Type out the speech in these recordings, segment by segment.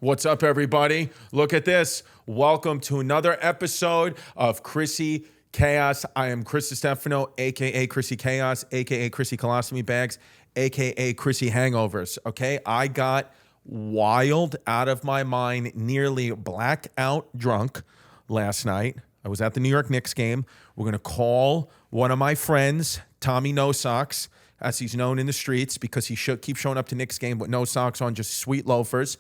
What's up, everybody? Look at this. Welcome to another episode of Chrissy Chaos. I am Chris Distefano, a.k.a. Chrissy Chaos, a.k.a. Chrissy Colostomy Bags, a.k.a. Chrissy Hangovers, okay? I got wild out of my mind, nearly blackout drunk last night. I was at the New York Knicks game. We're going to call one of my friends, Tommy No Socks, as he's known in the streets because he keeps showing up to Knicks game with no socks on, just sweet loafers.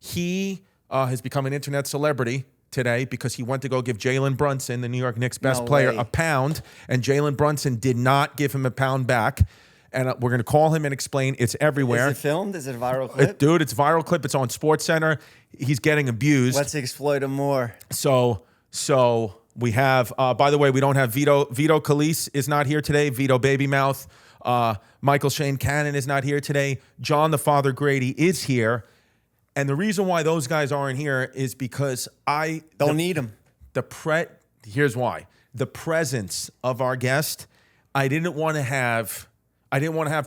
He has become an internet celebrity today because he went to go give Jalen Brunson, the New York Knicks best player, a pound, and Jalen Brunson did not give him a pound back. And we're going to call him and explain. It's everywhere. Is it filmed? Is it a viral clip? Dude, it's a viral clip. It's on SportsCenter. He's getting abused. Let's exploit him more. So we have, by the way, we don't have Vito Calise is not here today. Vito Baby Mouth. Michael Shane Cannon is not here today. John the Father Grady is here. And the reason why those guys aren't here is because I don't need them. Here's why. The presence of our guest, I didn't want to have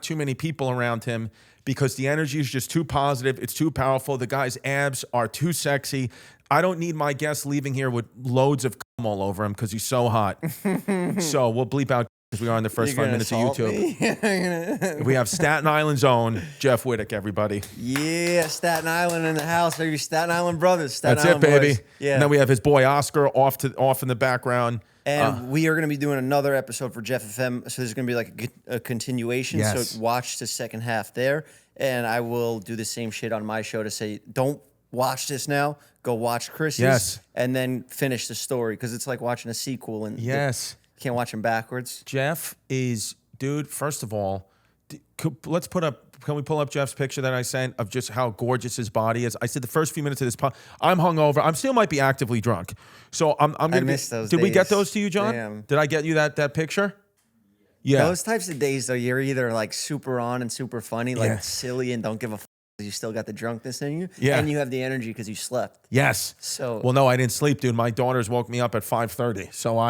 too many people around him because the energy is just too positive. It's too powerful. The guy's abs are too sexy. I don't need my guest leaving here with loads of cum all over him because he's so hot. So we'll bleep out because we are in the first 5 minutes of YouTube. We have Staten Island's own Jeff Wittek, everybody. Yeah, Staten Island in the house. Maybe Staten Island brothers. That's it, baby. Yeah. And then we have his boy Oscar off in the background. And we are going to be doing another episode for Jeff FM. So there's going to be like a continuation. Yes. So watch the second half there. And I will do the same shit on my show to say, don't watch this now. Go watch Chris's. Yes. And then finish the story because it's like watching a sequel. And yes. Can't watch him backwards. Jeff is, dude, first of all, can we pull up Jeff's picture that I sent of just how gorgeous his body is? I said the first few minutes of this I'm hungover. I'm still might be actively drunk. So I'm going to miss those Did days. we get those to you, John? Damn. Did I get you that picture? Yeah. Those types of days, though, you're either like super on and super funny, like silly and don't give a f*** because you still got the drunkenness in you. Yeah. And you have the energy because you slept. Yes. So. Well, no, I didn't sleep, dude. My daughters woke me up at 5:30. So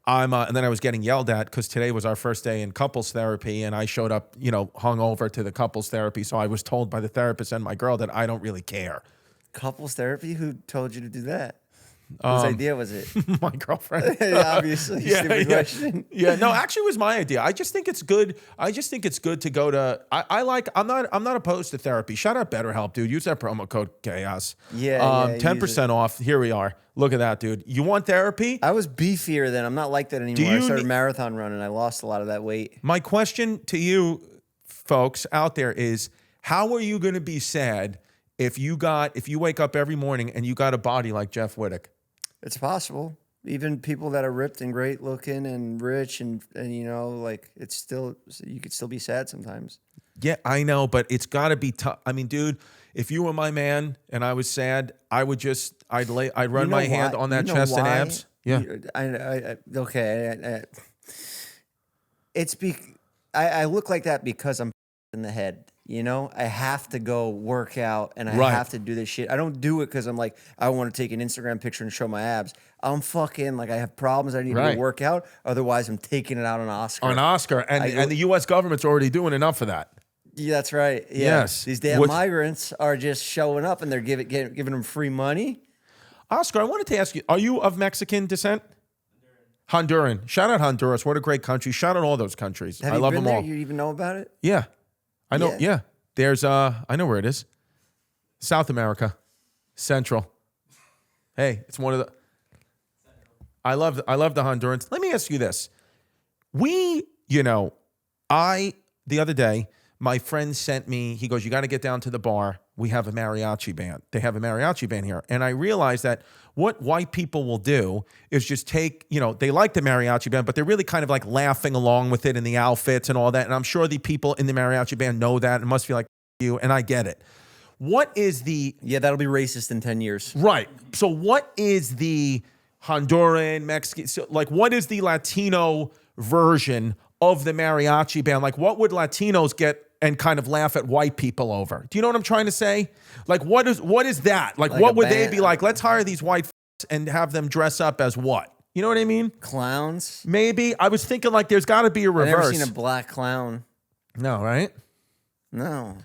and then I was getting yelled at because today was our first day in couples therapy, and I showed up, hungover to the couples therapy. So I was told by the therapist and my girl that I don't really care. Couples therapy? Who told you to do that? Whose idea was it? My girlfriend. Obviously. Stupid question. Yeah. No, actually, it was my idea. I just think it's good. To go to. I'm not opposed to therapy. Shout out BetterHelp, dude. Use that promo code Chaos. Yeah. 10% off. Here we are. Look at that, dude. You want therapy? I was beefier then. I'm not like that anymore. I started marathon running. I lost a lot of that weight. My question to you, folks out there, is how are you going to be sad if you wake up every morning and you got a body like Jeff Wittek? It's possible. Even people that are ripped and great looking and rich and it's still, you could still be sad sometimes. Yeah, I know, but it's got to be tough. I mean, dude, if you were my man and I was sad, I'd run my hand on that chest and abs. Yeah. I look like that because I'm in the head. I have to go work out and I have to do this shit. I don't do it because I'm like, I want to take an Instagram picture and show my abs. I'm fucking like, I have problems. I need to work out. Otherwise, I'm taking it out on Oscar. And the U.S. government's already doing enough for that. Yeah, that's right. Yeah. Yes. These damn migrants are just showing up and they're giving them free money. Oscar, I wanted to ask you, are you of Mexican descent? Honduran. Shout out Honduras. What a great country. Shout out all those countries. I love them all. You even know about it? Yeah. I know. Yeah. There's I know where it is. South America. Central. Hey, it's one of the I love the Hondurans. Let me ask you this. The other day, my friend sent me, he goes, you got to get down to the bar. We have a mariachi band. They have a mariachi band here. And I realized that what white people will do is just take, they like the mariachi band, but they're really kind of like laughing along with it in the outfits and all that. And I'm sure the people in the mariachi band know that and must feel like you, and I get it. What is the... Yeah, that'll be racist in 10 years. Right. So what is the Honduran, Mexican, what is the Latino version of the mariachi band? Like, what would Latinos get and kind of laugh at white people over? Do you know what I'm trying to say? Like, what is that? Like what would they be like? Let's hire these white and have them dress up as what? You know what I mean? Clowns? Maybe. I was thinking like there's got to be a reverse. I've never seen a black clown. No, right? No.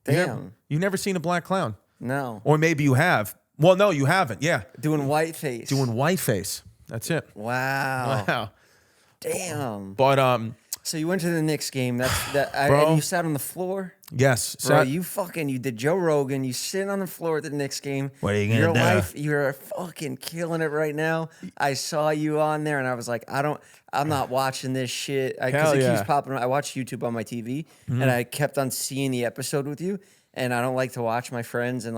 Damn. You've never seen a black clown? No. Or maybe you have. Well, no, you haven't. Yeah. Doing whiteface. Doing whiteface. That's it. Wow. Wow. Damn. But So you went to the Knicks game. Bro. And you sat on the floor. yes. Bro, you did Joe Rogan. You sit on the floor at the Knicks game. What are you gonna Your do? life, you're fucking killing it right now. I saw you on there, and I was like, I'm not watching this shit because it keeps popping. I watch YouTube on my TV, and I kept on seeing the episode with you. And I don't like to watch my friends, and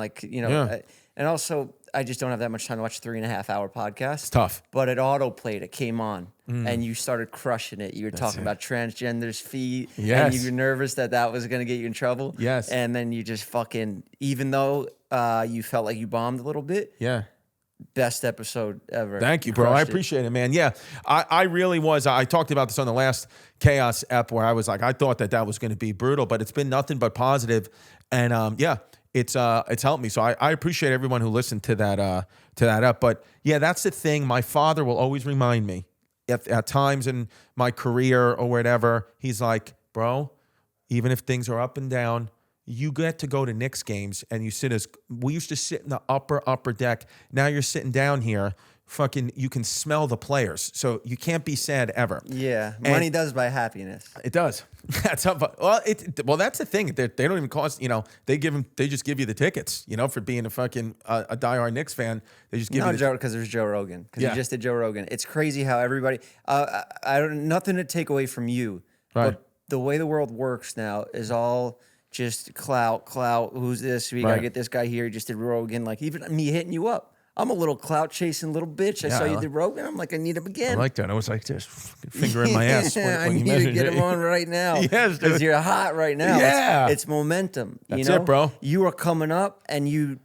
and also I just don't have that much time to watch a 3.5 hour podcast. It's tough. But it autoplayed. It came on, and you started crushing it. You were talking about transgenders' feet, and you were nervous that was going to get you in trouble. Yes. And then you just fucking, even though you felt like you bombed a little bit. Yeah. Best episode ever. Thank you, bro. I appreciate it, man. Yeah, I really was. I talked about this on the last Chaos app where I was like, I thought that was going to be brutal, but it's been nothing but positive. And yeah, it's helped me. So I appreciate everyone who listened to that app. But yeah, that's the thing. My father will always remind me at times in my career or whatever. He's like, bro, even if things are up and down, you get to go to Knicks games and you we used to sit in the upper deck. Now you're sitting down here. Fucking, you can smell the players. So you can't be sad ever. Yeah. Money does buy happiness. It does. That's how, well, that's the thing. They don't even cost, they just give you the tickets, for being a fucking, a diehard Knicks fan. They just give you because there's Joe Rogan. Because you just did Joe Rogan. It's crazy how everybody, nothing to take away from you. Right. But the way the world works now is all just clout. Who's this? We got to get this guy here. He just did Rogan. Like even me hitting you up. I'm a little clout chasing little bitch. I saw you did Rogan. I'm like, I need him again. I like that. I was like, just finger in my ass. I need to get him on right now. Yes, because you're hot right now. Yeah, it's momentum. That's it, bro. You are coming up, and you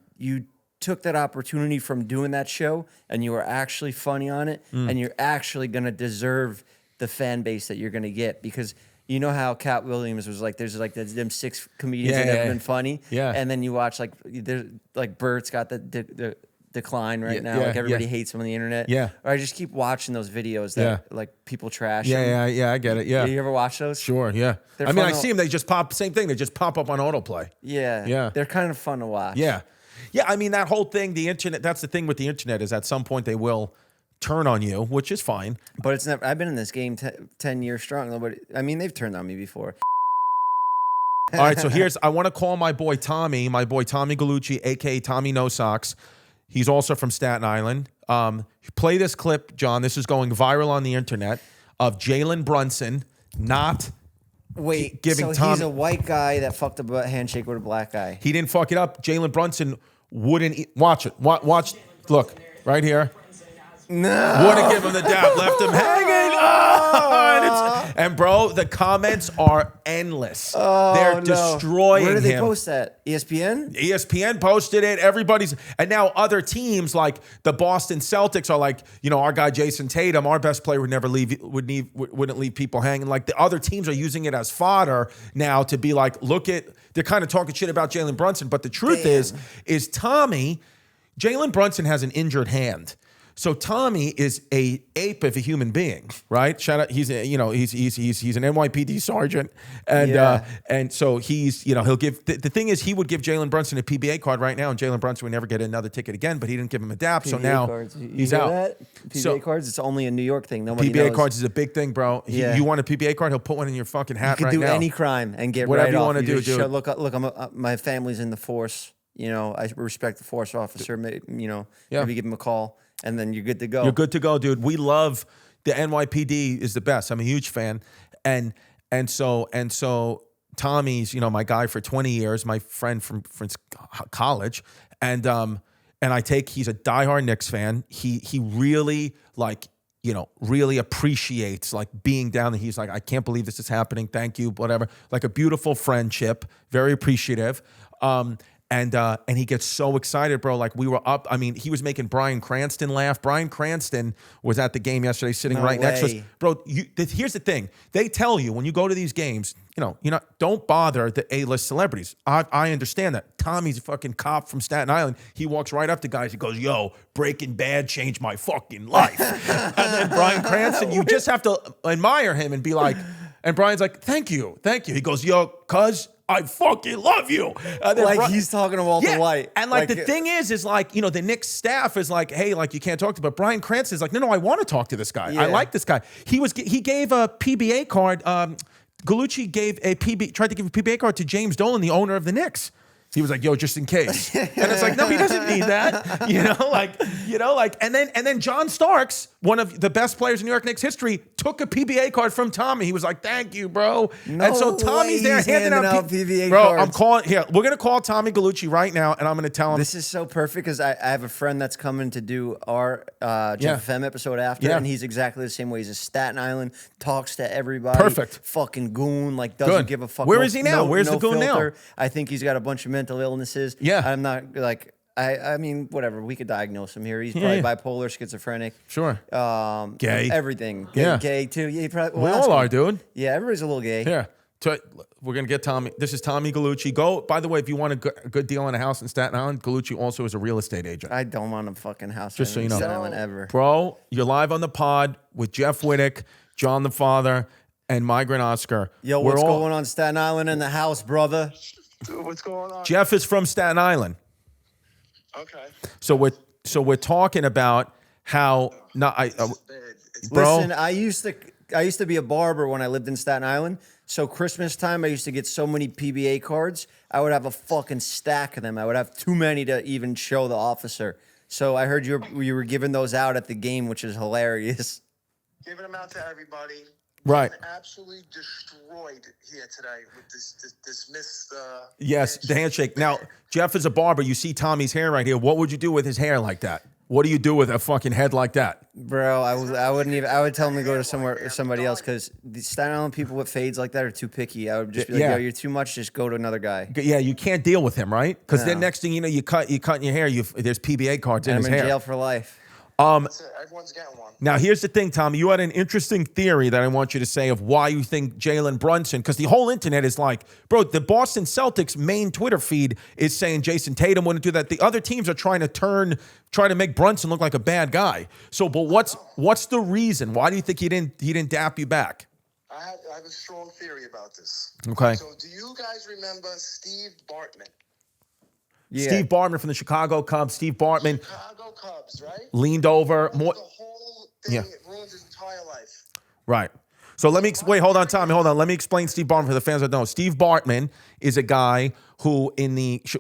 took that opportunity from doing that show, and you were actually funny on it, and you're actually gonna deserve the fan base that you're gonna get because. You know how Cat Williams was like, there's them 6 comedians that have been funny. Yeah. And then you watch Bert's got the decline right now. Like everybody hates him on the internet. Yeah. Or I just keep watching those videos that like people trash. Yeah, I get it. Yeah. Do you ever watch those? Sure, yeah. I see them, they just pop, same thing, they just pop up on autoplay. Yeah. Yeah. They're kind of fun to watch. Yeah. Yeah, I mean, that whole thing, the internet, that's the thing with the internet is at some point they will turn on you, which is fine. But it's never. I've been in this game 10 years strong. They've turned on me before. All right, so I want to call my boy Tommy Gallucci, aka Tommy No Socks. He's also from Staten Island. Play this clip, John. This is going viral on the internet of Jalen Brunson not giving Tommy. He's a white guy that fucked up a handshake with a black guy. He didn't fuck it up. Jalen Brunson wouldn't watch it. Watch. Look right here. No. Wouldn't give him the dap, left him hanging. Oh, and bro, the comments are endless. They're destroying him. Where did they post that? ESPN? ESPN posted it. And now other teams like the Boston Celtics are like, our guy Jason Tatum, our best player wouldn't leave people hanging. Like the other teams are using it as fodder now to be like, they're kind of talking shit about Jalen Brunson. But the truth is Jalen Brunson has an injured hand. So Tommy is a ape of a human being, right? Shout out, he's an NYPD sergeant, and so he's he'll give the thing is he would give Jalen Brunson a PBA card right now, and Jalen Brunson would never get another ticket again, but he didn't give him a DAP, PBA so now cards. He's out. PBA cards, it's only a New York thing. Nobody PBA knows. cards is a big thing, bro. You want a PBA card? He'll put one in your fucking hat right now. You can do any crime and get whatever right you off. want to do, dude. Look, my family's in the force. I respect the force officer. Maybe give him a call. And then you're good to go. You're good to go, dude. We love the NYPD is the best. I'm a huge fan. And so Tommy's, my guy for 20 years, my friend from college. And he's a diehard Knicks fan. He really really appreciates being down there. He's like, I can't believe this is happening. Thank you, whatever. Like a beautiful friendship, very appreciative. And he gets so excited, bro. Like we were up. I mean, he was making Bryan Cranston laugh. Bryan Cranston was at the game yesterday, sitting next to us, bro. Here's the thing: they tell you when you go to these games, don't bother the A-list celebrities. I understand that. Tommy's a fucking cop from Staten Island. He walks right up to guys. He goes, "Yo, Breaking Bad changed my fucking life." And then Bryan Cranston, you just have to admire him and be like, and Brian's like, "Thank you." He goes, "Yo, cuz." I fucking love you. Like he's talking to Walter White. And like the thing is like, you know, the Knicks staff is like, hey, like you can't talk to, but Brian Cranston is like, no, I want to talk to this guy. I like this guy. He gave a PBA card. Gallucci tried to give a PBA card to James Dolan, the owner of the Knicks. He was like, yo, just in case. And it's like, no, he doesn't need that. And then John Starks, one of the best players in New York Knicks history, took a PBA card from Tommy. He was like, thank you, bro. And so Tommy's there handing out PBA cards. I'm calling we're gonna call Tommy Gallucci right now, and I'm gonna tell him. This is so perfect because I have a friend that's coming to do our Jeff FM episode after, and he's exactly the same way. He's a Staten Island, talks to everybody. Perfect. Fucking goon, like doesn't give a fuck. Where is he now? Where's the goon filter. now? I think he's got a bunch of mental illnesses. Yeah. I'm not like I mean, whatever. We could diagnose him here. He's probably bipolar, schizophrenic. Sure. Gay. Everything. Gay too. Yeah, probably, we all are, dude. Yeah, everybody's a little gay. Yeah. So we're going to get Tommy. This is Tommy Gallucci. Go, by the way, if you want a good deal on a house in Staten Island, Gallucci also is a real estate agent. I don't want a fucking house just so you know. Staten Island ever. Bro, you're live on the pod with Jeff Wittek, John the Father, and Migrant Oscar. Yo, what's going on Staten Island in the house, brother? Dude, what's going on? Jeff is from Staten Island. Okay. So we're talking about how bro. Listen, I used to be a barber when I lived in Staten Island. So Christmas time, I used to get so many PBA cards. I would have a fucking stack of them. I would have too many to even show the officer. So I heard you were giving those out at the game, which is hilarious. Giving them out to everybody. Right. I'm absolutely destroyed here today with this missed. Yes, the handshake. Now, Jeff is a barber. You see Tommy's hair right here. What would you do with his hair like that? What do you do with a fucking head like that? Bro, I wouldn't even. I would tell him to go to somebody else because the Staten Island people with fades like that are too picky. I would just be like, yo, you're too much. Just go to another guy. Yeah, you can't deal with him, right? Because then next thing you know, you cut in your hair. There's PBA cards in his hair. I'm in jail for life. That's it. Everyone's getting one. Now, here's the thing, Tommy. You had an interesting theory that I want you to say of why you think Jalen Brunson, because the whole internet is like, bro, the Boston Celtics main Twitter feed is saying Jason Tatum wouldn't do that. The other teams are trying to make Brunson look like a bad guy. So, but what's the reason? Why do you think he didn't dap you back? I have a strong theory about this. Okay. So, do you guys remember Steve Bartman? Yeah. Steve Bartman from the Chicago Cubs. Steve Bartman. Chicago Cubs, right? Leaned over. The whole thing ruins his entire life. Right. So wait, hold on, Tommy, hold on. Let me explain Steve Bartman for the fans that don't know. Steve Bartman is a guy who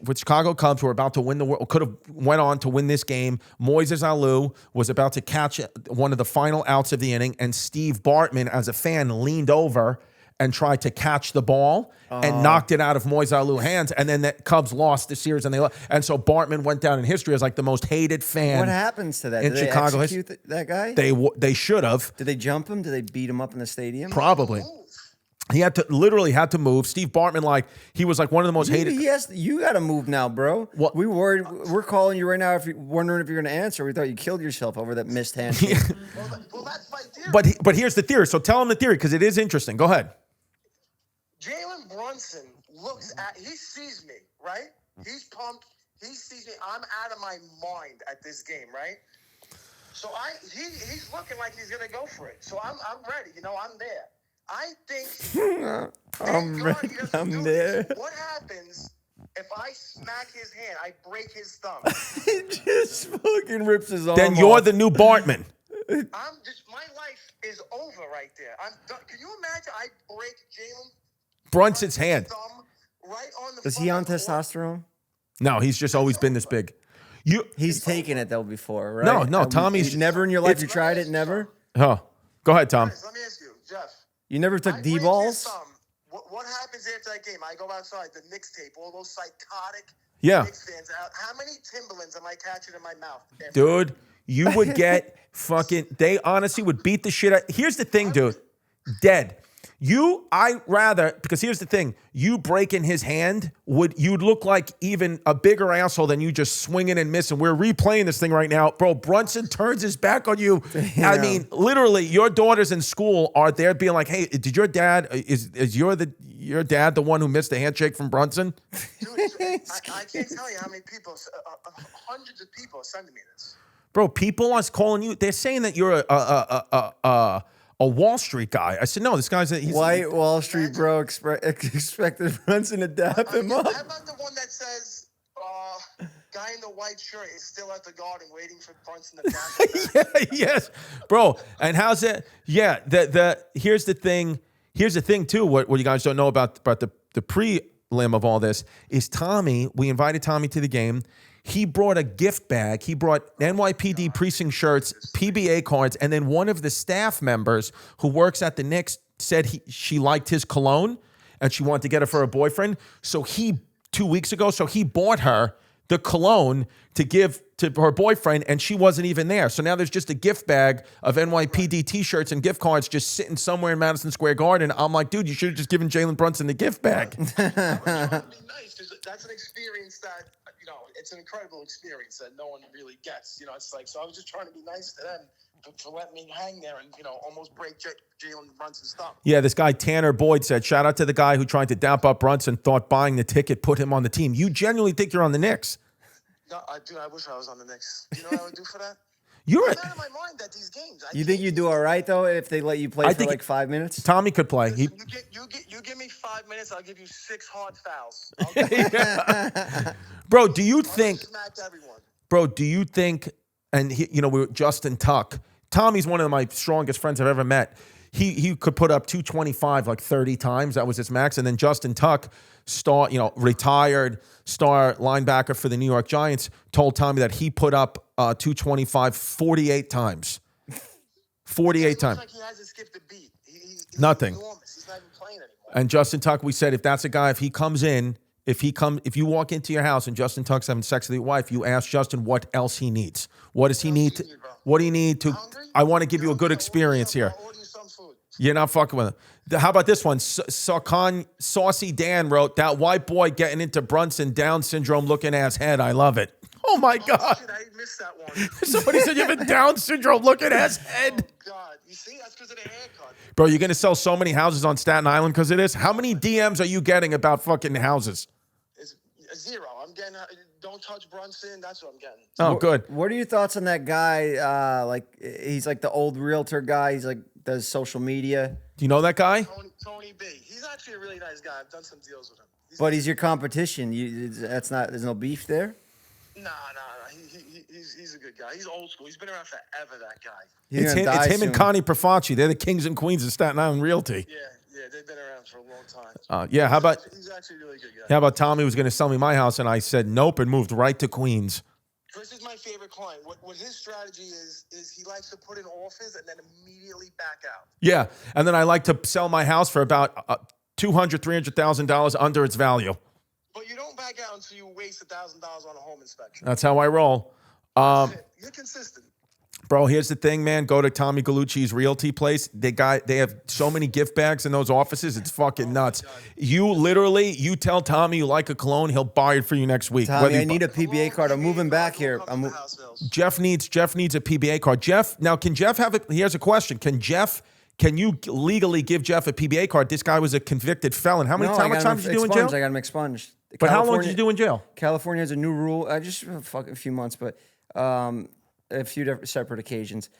with Chicago Cubs were about to win the world, could have went on to win this game. Moises Alou was about to catch one of the final outs of the inning, and Steve Bartman, as a fan, leaned over and tried to catch the ball and knocked it out of Moises Alou's hands, and then the Cubs lost the series, and so Bartman went down in history as like the most hated fan. What happens to that? In Did they Chicago execute that guy? They should have. Did they jump him? Did they beat him up in the stadium? Probably. He literally had to move. Steve Bartman, he was like one of the most hated. Yes, you got to move now, bro. What? We're calling you right now. Wondering if you're going to answer. We thought you killed yourself over that missed handshake. Well, that's my theory. But here's the theory. So tell him the theory because it is interesting. Go ahead. Jalen Brunson he sees me, right? He's pumped. He sees me. I'm out of my mind at this game, right? So he's looking like he's gonna go for it. So I'm ready. I'm there. I think I'm there. What happens if I smack his hand? I break his thumb. He just fucking rips his arm. Then you're the new Bartman. My life is over right there. I'm done. Can you imagine? I break Jalen Brunson's hand. Right on the Is he on testosterone? No, he's just always been this big. He's taken it though before, right? No, Tommy's never in your life. You tried it, never. Huh? Go ahead, Tom. Let me ask you, Jeff. You never took D balls. What happens after that game? I go outside, the Knicks tape, all those psychotic Knicks fans out. How many Timberlands am I catching in my mouth? Dude, you would get fucking. They honestly would beat the shit out. Here's the thing, dude. Dead. Because here's the thing, you breaking his hand, you'd look like even a bigger asshole than you just swinging and missing. We're replaying this thing right now. Bro, Brunson turns his back on you. Damn. I mean, literally, your daughters in school are there being like, hey, did your dad, is your dad the one who missed the handshake from Brunson? Dude, I can't tell you how many people, hundreds of people are sending me this. Bro, people are calling you, they're saying that you're a Wall Street guy. I said, no, this guy's he's White Wall Street bro expected Brunson to dap him up. How about the one that says, guy in the white shirt is still at the garden waiting for Brunson to dap him back? Yes, bro. And how's it? Yeah, here's the thing. Here's the thing too. What you guys don't know about the prelim of all this is Tommy. We invited Tommy to the game. He brought a gift bag. He brought NYPD precinct shirts, PBA cards, and then one of the staff members who works at the Knicks said she liked his cologne and she wanted to get it for her boyfriend. So 2 weeks ago, he bought her the cologne to give to her boyfriend, and she wasn't even there. So now there's just a gift bag of NYPD T-shirts and gift cards just sitting somewhere in Madison Square Garden. I'm like, dude, you should have just given Jalen Brunson the gift bag. It's trying to be nice. That's an experience that, it's an incredible experience that no one really gets. It's like, so I was just trying to be nice to them to let me hang there and, almost break Jalen Brunson's stuff. Yeah, this guy Tanner Boyd said, shout out to the guy who tried to dap up Brunson, thought buying the ticket put him on the team. You genuinely think you're on the Knicks? No, I do. I wish I was on the Knicks. You know what I would do for that? I'm out of my mind at these games. You think you do all right, though, if they let you play for like 5 minutes? Tommy could play. Listen, you give me 5 minutes, I'll give you 6 hard fouls. Bro, do you think... Smacked everyone. Bro, do you think... And, we're Justin Tuck. Tommy's one of my strongest friends I've ever met. He could put up 225 like 30 times. That was his max. And then Justin Tuck, retired star linebacker for the New York Giants, told Tommy that he put up 225 48 times. 48 times. Like he hasn't skipped a beat. He's Nothing. Enormous. He's not even playing anymore. And Justin Tuck, we said, if that's a guy, if he comes in, if you walk into your house and Justin Tuck's having sex with your wife, you ask Justin what else he needs. What does he need? What do you need to? I want to give you a good experience here. You're not fucking with him. How about this one? Saucy Dan wrote, that white boy getting into Brunson, Down syndrome looking ass head. I love it. Oh my God. Shit, I missed that one. Somebody said you have a Down syndrome looking ass head. Oh God. You see, that's because of the haircut. Bro, you're going to sell so many houses on Staten Island because of this? How many DMs are you getting about fucking houses? It's 0. I'm getting, don't touch Brunson. That's what I'm getting. Oh, good. What are your thoughts on that guy? He's like the old realtor guy. He's like, does social media. Do you know that guy? Tony B. He's actually a really nice guy. I've done some deals with him. He's your competition. There's no beef there? Nah. He's a good guy. He's old school. He's been around forever, that guy. It's him and Connie Profaci. They're the kings and queens of Staten Island Realty. Yeah, they've been around for a long time. How about... He's actually a really good guy. How about Tommy was going to sell me my house, and I said nope and moved right to Queens. Chris is my favorite client. What his strategy is he likes to put in offers and then immediately back out. Yeah, and then I like to sell my house for about $200,000, $300,000 under its value. But you don't back out until you waste $1,000 on a home inspection. That's how I roll. You're consistent. Bro, here's the thing, man. Go to Tommy Gallucci's realty place. They have so many gift bags in those offices. It's fucking nuts. You tell Tommy you like a cologne, he'll buy it for you next week. Tommy, I need a PBA card. I'm moving back here. Jeff needs a PBA card. Can Jeff have it? Here's a question. Can you legally give Jeff a PBA card? This guy was a convicted felon. How much time did you do in jail? I got him expunged. But how long did you do in jail? California has a new rule. Just a few months, but a few separate occasions.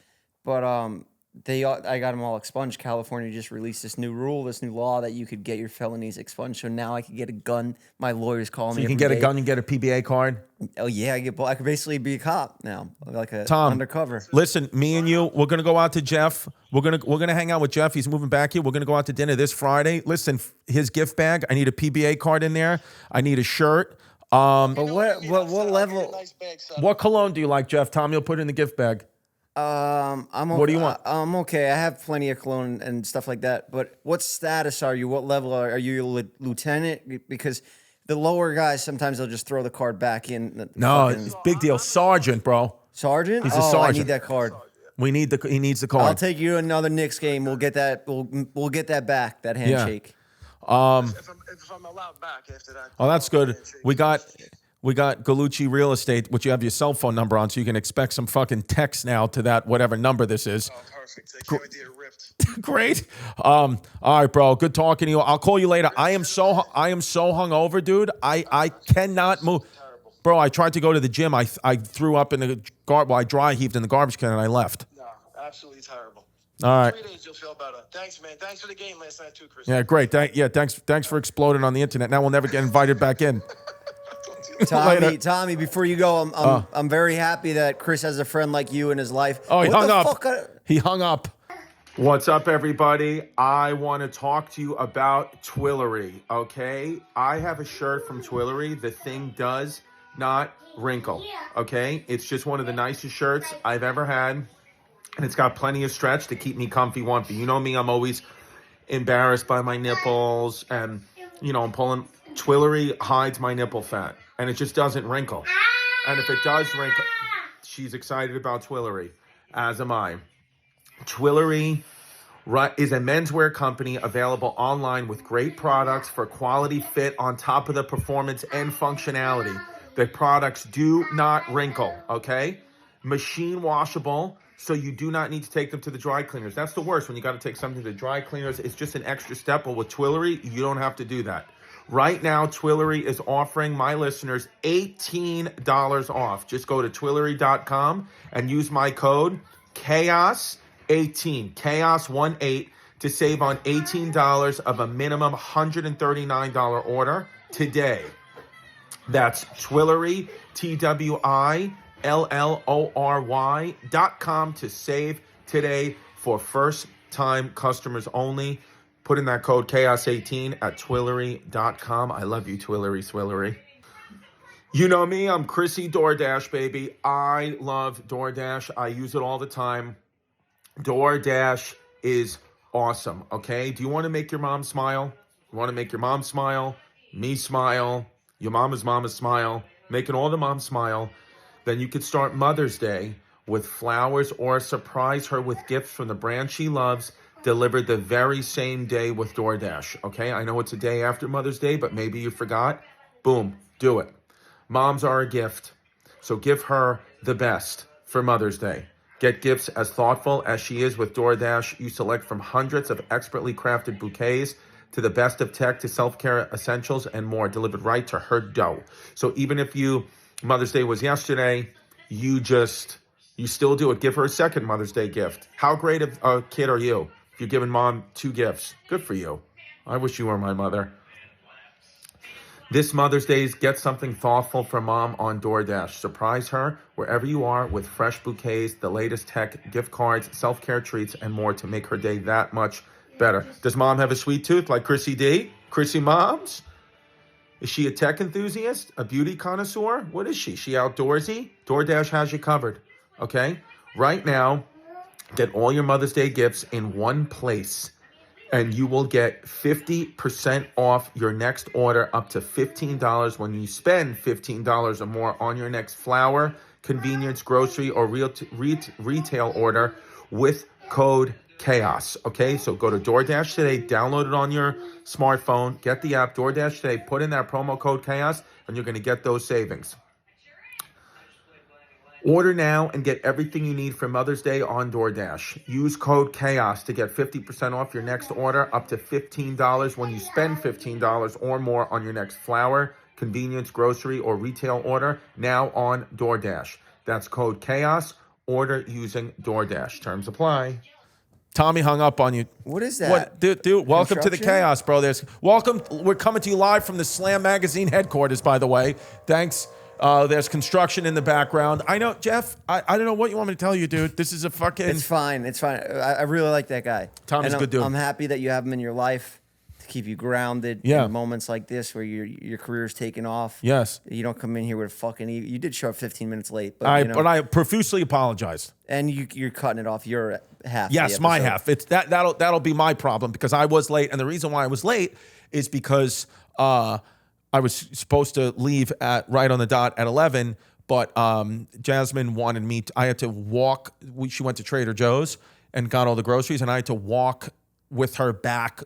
But I got them all expunged. California just released this new rule, this new law that you could get your felonies expunged. So now I can get a gun. My lawyer's calling me. You can get a gun and get a PBA card? Oh, yeah. I could basically be a cop now, like a Tom, undercover. Listen, me and you, we're going to go out to Jeff. We're gonna hang out with Jeff. He's moving back here. We're going to go out to dinner this Friday. Listen, his gift bag, I need a PBA card in there. I need a shirt. But what level? Nice bag, what cologne do you like, Jeff? Tommy will put it in the gift bag. I'm okay. What do you want? I'm okay. I have plenty of cologne and stuff like that. But what status are you? What level are you? A lieutenant? Because the lower guys, sometimes they'll just throw the card back in. No, it's big deal. Sergeant, bro. Sergeant? He's a sergeant. I need that card. He needs the card. I'll take you to another Knicks game. We'll get that. We'll get that back. That handshake. If I'm allowed back after that. Oh, that's good. We got Gallucci Real Estate, which you have your cell phone number on, so you can expect some fucking text now to that whatever number this is. Oh, perfect. I can't wait to get ripped. Great. All right, bro. Good talking to you. I'll call you later. I am so hungover, dude. I cannot move. Bro, I tried to go to the gym. I threw up in the I dry heaved in the garbage can and I left. No, absolutely terrible. All right. 3 days, you'll feel better. Thanks, man. Thanks for the game last night too, Chris. Yeah, great. Thanks for exploding on the internet. Now we'll never get invited back in. Tommy, before you go, I'm very happy that Chris has a friend like you in his life. Oh, he hung up. Fuck? He hung up. What's up, everybody? I want to talk to you about Twillory, okay? I have a shirt from Twillory. The thing does not wrinkle, okay? It's just one of the nicest shirts I've ever had, and it's got plenty of stretch to keep me comfy-wumpy. You know me, I'm always embarrassed by my nipples, and, you know, I'm pulling. Twillory hides my nipple fat, and it just doesn't wrinkle. And if it does wrinkle, she's excited about Twillory, as am I. Twillory is a menswear company available online with great products for quality fit on top of the performance and functionality. The products do not wrinkle, okay? Machine washable, so you do not need to take them to the dry cleaners. That's the worst, when you got to take something to the dry cleaners. It's just an extra step, but with Twillory, you don't have to do that. Right now, Twillory is offering my listeners $18 off. Just go to Twillory.com and use my code CHAOS18, CHAOS18, to save on $18 of a minimum $139 order today. That's Twillory, TWILLORY.com to save today for first-time customers only. Put in that code CHAOS18 at Twillory.com. I love you, Twillory. You know me, I'm Chrissy DoorDash, baby. I love DoorDash. I use it all the time. DoorDash is awesome, okay? Do you want to make your mom smile? You want to make your mom smile, me smile, your mama's smile, making all the moms smile? Then you could start Mother's Day with flowers or surprise her with gifts from the brand she loves, delivered the very same day with DoorDash, okay? I know it's a day after Mother's Day, but maybe you forgot. Boom, do it. Moms are a gift, so give her the best for Mother's Day. Get gifts as thoughtful as she is with DoorDash. You select from hundreds of expertly crafted bouquets to the best of tech to self-care essentials and more, delivered right to her door. So even if Mother's Day was yesterday, you still do it. Give her a second Mother's Day gift. How great of a kid are you if you're giving mom 2 gifts? Good for you. I wish you were my mother. This Mother's Day, get something thoughtful for mom on DoorDash. Surprise her wherever you are with fresh bouquets, the latest tech, gift cards, self-care treats, and more to make her day that much better. Does mom have a sweet tooth like Chrissy D? Chrissy Moms? Is she a tech enthusiast? A beauty connoisseur? What is she? She outdoorsy? DoorDash has you covered, okay? Right now, get all your Mother's Day gifts in one place, and you will get 50% off your next order, up to $15 when you spend $15 or more on your next flower, convenience, grocery, or retail order with code CHAOS, okay? So go to DoorDash today, download it on your smartphone, get the app DoorDash today, put in that promo code CHAOS, and you're going to get those savings. Order now and get everything you need for Mother's Day on DoorDash. Use code CHAOS to get 50% off your next order, up to $15 when you spend $15 or more on your next flower, convenience, grocery, or retail order, now on DoorDash. That's code CHAOS. Order using DoorDash. Terms apply. Tommy hung up on you. What is that? What, dude, welcome to the chaos, bro. Welcome. We're coming to you live from the Slam Magazine headquarters, by the way. Thanks. There's construction in the background. I know, Jeff, I don't know what you want me to tell you, dude. This is a fucking... It's fine. I really like that guy. Tommy's a good dude. I'm happy that you have him in your life to keep you grounded in moments like this where your career's taking off. Yes. You don't come in here with fucking... You did show up 15 minutes late. But I profusely apologize. And you're cutting it off your half. Yes, my half. It's that'll be my problem because I was late. And the reason why I was late is because... I was supposed to leave right on the dot at 11, but Jasmine wanted me. I had to walk. She went to Trader Joe's and got all the groceries, and I had to walk with her back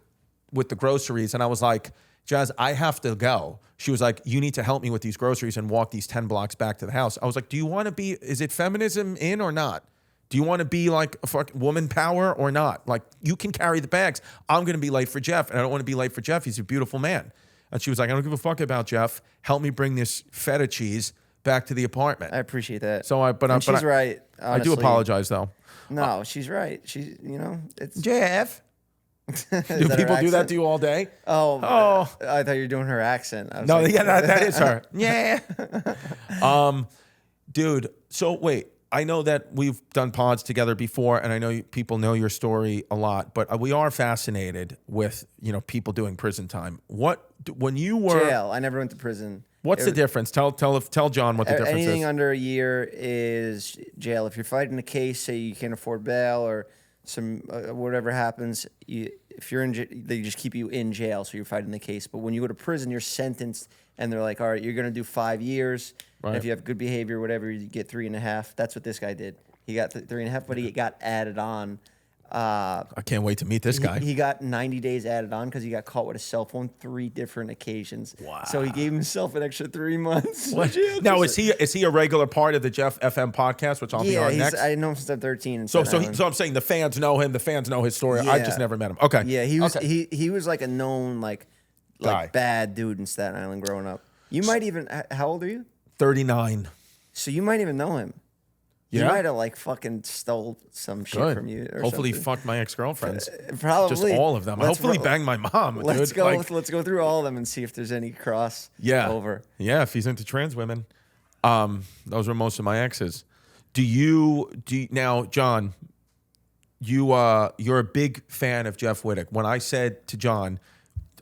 with the groceries. And I was like, Jazz, I have to go. She was like, you need to help me with these groceries and walk these 10 blocks back to the house. I was like, do you want to be? Is it feminism in or not? Do you want to be like a fucking woman power or not? Like, you can carry the bags. I'm going to be late for Jeff, and I don't want to be late for Jeff. He's a beautiful man. And she was like, I don't give a fuck about Jeff. Help me bring this feta cheese back to the apartment. I appreciate that. So she's right. Honestly. I do apologize though. No, she's right. She's it's JF. Do that people her do that accent? to you all day? Oh, Oh. I thought you were doing her accent. I was No, like, yeah, that is her. Yeah. Dude, so wait, I know that we've done pods together before, and I know people know your story a lot, but we are fascinated with, people doing prison time. When you were... Jail. I never went to prison. What's the difference? Tell John what the difference Anything is. under a year is jail. If you're fighting a case, say you can't afford bail or some whatever happens, if you're in jail, they just keep you in jail, so you're fighting the case. But when you go to prison, you're sentenced, and they're like, all right, you're going to do 5 years. Right. And if you have good behavior, whatever, you get 3.5. That's what this guy did. He got 3.5, but he got added on. I can't wait to meet this guy. He got 90 days added on because he got caught with a cell phone 3 different occasions. Wow! So he gave himself an extra 3 months. Now is he a regular part of the Jeff FM podcast, which I'll be on next? I know him since I'm 13. So I'm saying the fans know him. The fans know his story. Yeah. I just never met him. Okay. Yeah, he was okay. he was like a known Guy. bad dude in Staten Island growing up. You might even how old are you? 39. So you might even know him. Yeah? He might have fucking stole some shit from you. Or Hopefully, something. fucked my ex-girlfriends. Probably just all of them. Hopefully, bang my mom. Let's dude. go. Let's go through all of them and see if there's any over. Yeah, if he's into trans women, those were most of my exes. Do you now, John? You're a big fan of Jeff Wittek. When I said to John,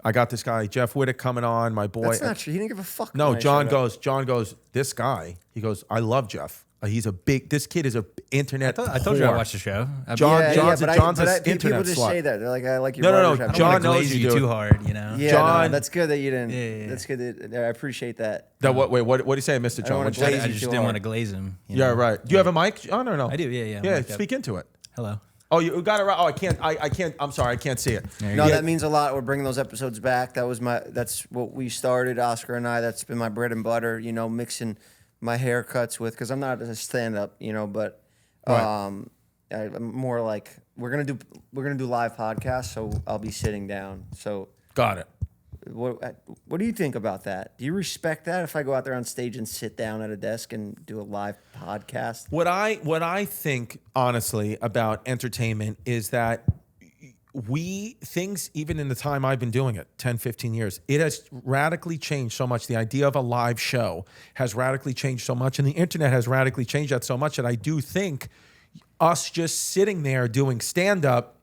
I got this guy Jeff Wittek coming on, my boy. That's not true. He didn't give a fuck. No, John goes. This guy. He goes. I love Jeff. This kid is a internet. I told you I watched the show. John's an internet people just slut. say that. They're like, I like your No. barbershop. John knows you too hard, Yeah, John, that's good that you didn't. Yeah. That's good. I appreciate that. What do you say, Mr. John? wanna glaze I you just too didn't hard. want to glaze him. Yeah, right. Do you have a mic, John, or no? I do. Yeah. Yeah, speak into it. Hello. Oh, you got it right. Oh, I can't. I can't. I'm sorry. I can't see it. No, that means a lot. We're bringing those episodes back. That's what we started, Oscar and I. That's been my bread and butter. Mixing my haircuts with, because I'm not a stand-up, but Right. I'm more like we're gonna do live podcasts. So I'll be sitting down. So Got it. what do you think about that? Do you respect that if I go out there on stage and sit down at a desk and do a live podcast? What I think honestly about entertainment is that things, even in the time I've been doing it, 10, 15 years, it has radically changed so much. The idea of a live show has radically changed so much, and the internet has radically changed that so much that I do think us just sitting there doing stand-up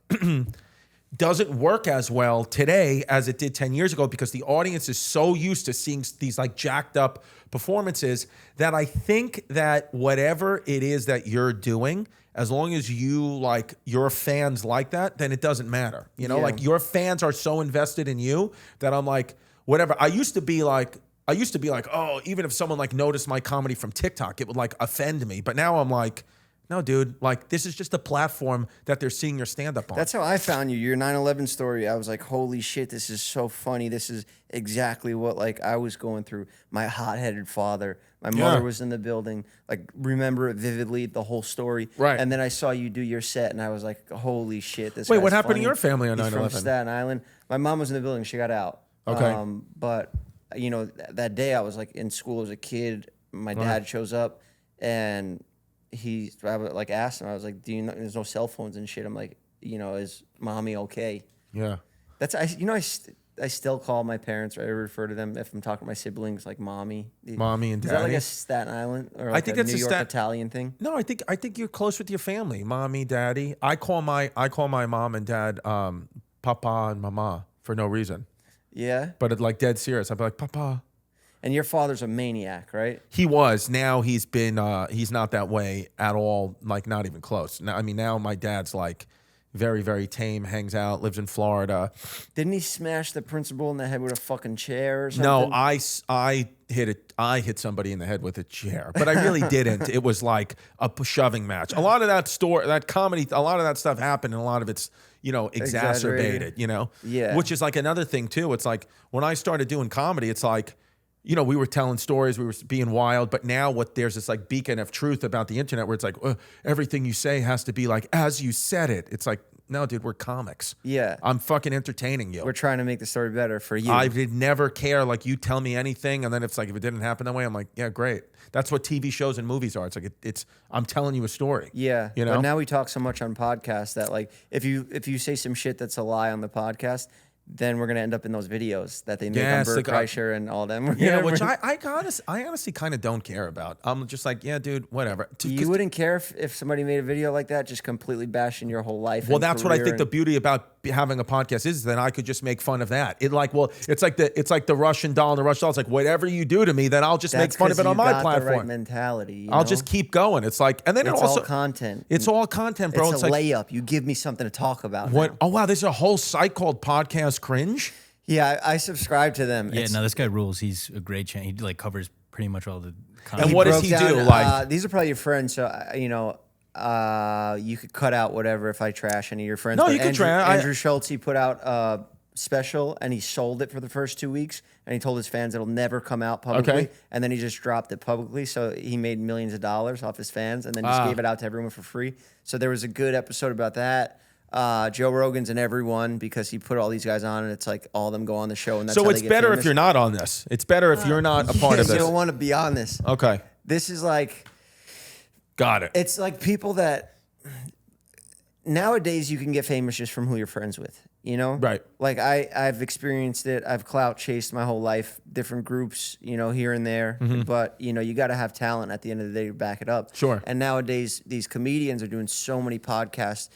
doesn't work as well today as it did 10 years ago, because the audience is so used to seeing these jacked up performances that I think that whatever it is that you're doing, as long as your fans like that, then it doesn't matter. Your fans are so invested in you that I'm like, whatever. I used to be like, oh, even if someone noticed my comedy from TikTok, it would offend me. But now I'm like, no, dude, this is just a platform that they're seeing your stand-up on. That's how I found you. Your 9/11 story, I was like, holy shit, this is so funny. This is exactly what I was going through. My hot-headed father. My mother was in the building. Remember it vividly, the whole story. Right. And then I saw you do your set, and I was like, holy shit, this Wait, guy's what happened funny. to your family on He's 9/11? from Staten Island. My mom was in the building. She got out. Okay. But, that day I was in school as a kid. My dad shows up, and I asked him, I was like, do you know, there's no cell phones and shit. I'm like, is mommy okay? Yeah. I still call my parents, or I refer to them if I'm talking to my siblings like mommy. Mommy and Is daddy. that a Staten Island or I think a that's New a York Stat- Italian thing? No, I think you're close with your family, mommy, daddy. I call my mom and dad papa and mama for no reason. Yeah. But dead serious. I'd be like, papa. And your father's a maniac, right? He was. Now he's been. He's not that way at all. Not even close. Now my dad's very, very tame. Hangs out. Lives in Florida. Didn't he smash the principal in the head with a fucking chair or something? No, I hit it. I hit somebody in the head with a chair, but I really didn't. It was like a shoving match. A lot of that comedy, a lot of that stuff happened, and a lot of it's exacerbated. Yeah. Which is another thing too. It's when I started doing comedy, it's we were telling stories, we were being wild, but now there's this beacon of truth about the internet where it's everything you say has to be as you said it. It's no, dude, we're comics. Yeah. I'm fucking entertaining you. We're trying to make the story better for you. I did never care. Like, you tell me anything, and then if it didn't happen that way, I'm like, yeah, great. That's what TV shows and movies are. It's like I'm telling you a story. Yeah. You know. But now we talk so much on podcasts that like if you say some shit that's a lie on the podcast, then we're gonna end up in those videos that they make on Bert Kreischer and all them. Yeah, which I honestly kind of don't care about. I'm just like, yeah, dude, whatever. You wouldn't care if somebody made a video like that, just completely bashing your whole life. Well, that's what I think the beauty about having a podcast is that I could just make fun of that. It's like the Russian doll and the Russian doll. It's like, whatever you do to me, then I'll just make fun of it on my platform. The right mentality. I'll just keep going. It's like, and then it's also all content. It's all content, bro. It's a layup. You give me something to talk about. What? Now. Oh wow, there's a whole site called Podcast Cringe. Yeah, I subscribe to them. Yeah, no, this guy rules. He's a great channel. He like covers pretty much all the content. And what does he do? Like, these are probably your friends, so you could cut out whatever if I trash any of your friends. No, but you can trash. Andrew Schultz, he put out a special and he sold it for the first 2 weeks, and he told his fans it'll never come out publicly. Okay. And then he just dropped it publicly, so he made millions of dollars off his fans, and then just gave it out to everyone for free. So there was a good episode about that. Joe Rogan's in everyone because he put all these guys on, and it's like all of them go on the show. And that's so how it's they get better famous. if you're not on this. It's better if you're not a part of this. You don't want to be on this. Okay. This is like, got it. it's like people that nowadays you can get famous just from who you're friends with, you know? Right. Like I've experienced it. I've clout chased my whole life, different groups, here and there. But, you got to have talent at the end of the day to back it up. Sure. And nowadays these comedians are doing so many podcasts.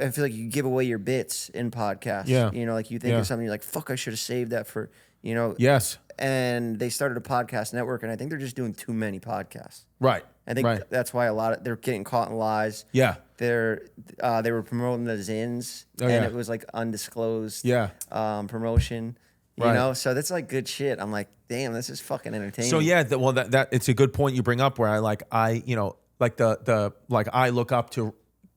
I feel like you give away your bits in podcasts. Yeah. Like you think of something, you're like, fuck, I should have saved that for, Yes. And they started a podcast network, and I think they're just doing too many podcasts. Right. I think that's why they're getting caught in lies. Yeah. They were promoting the Zins, and it was like undisclosed promotion. You know, so that's like good shit. I'm like, damn, this is fucking entertaining. So yeah, that it's a good point you bring up where I look up to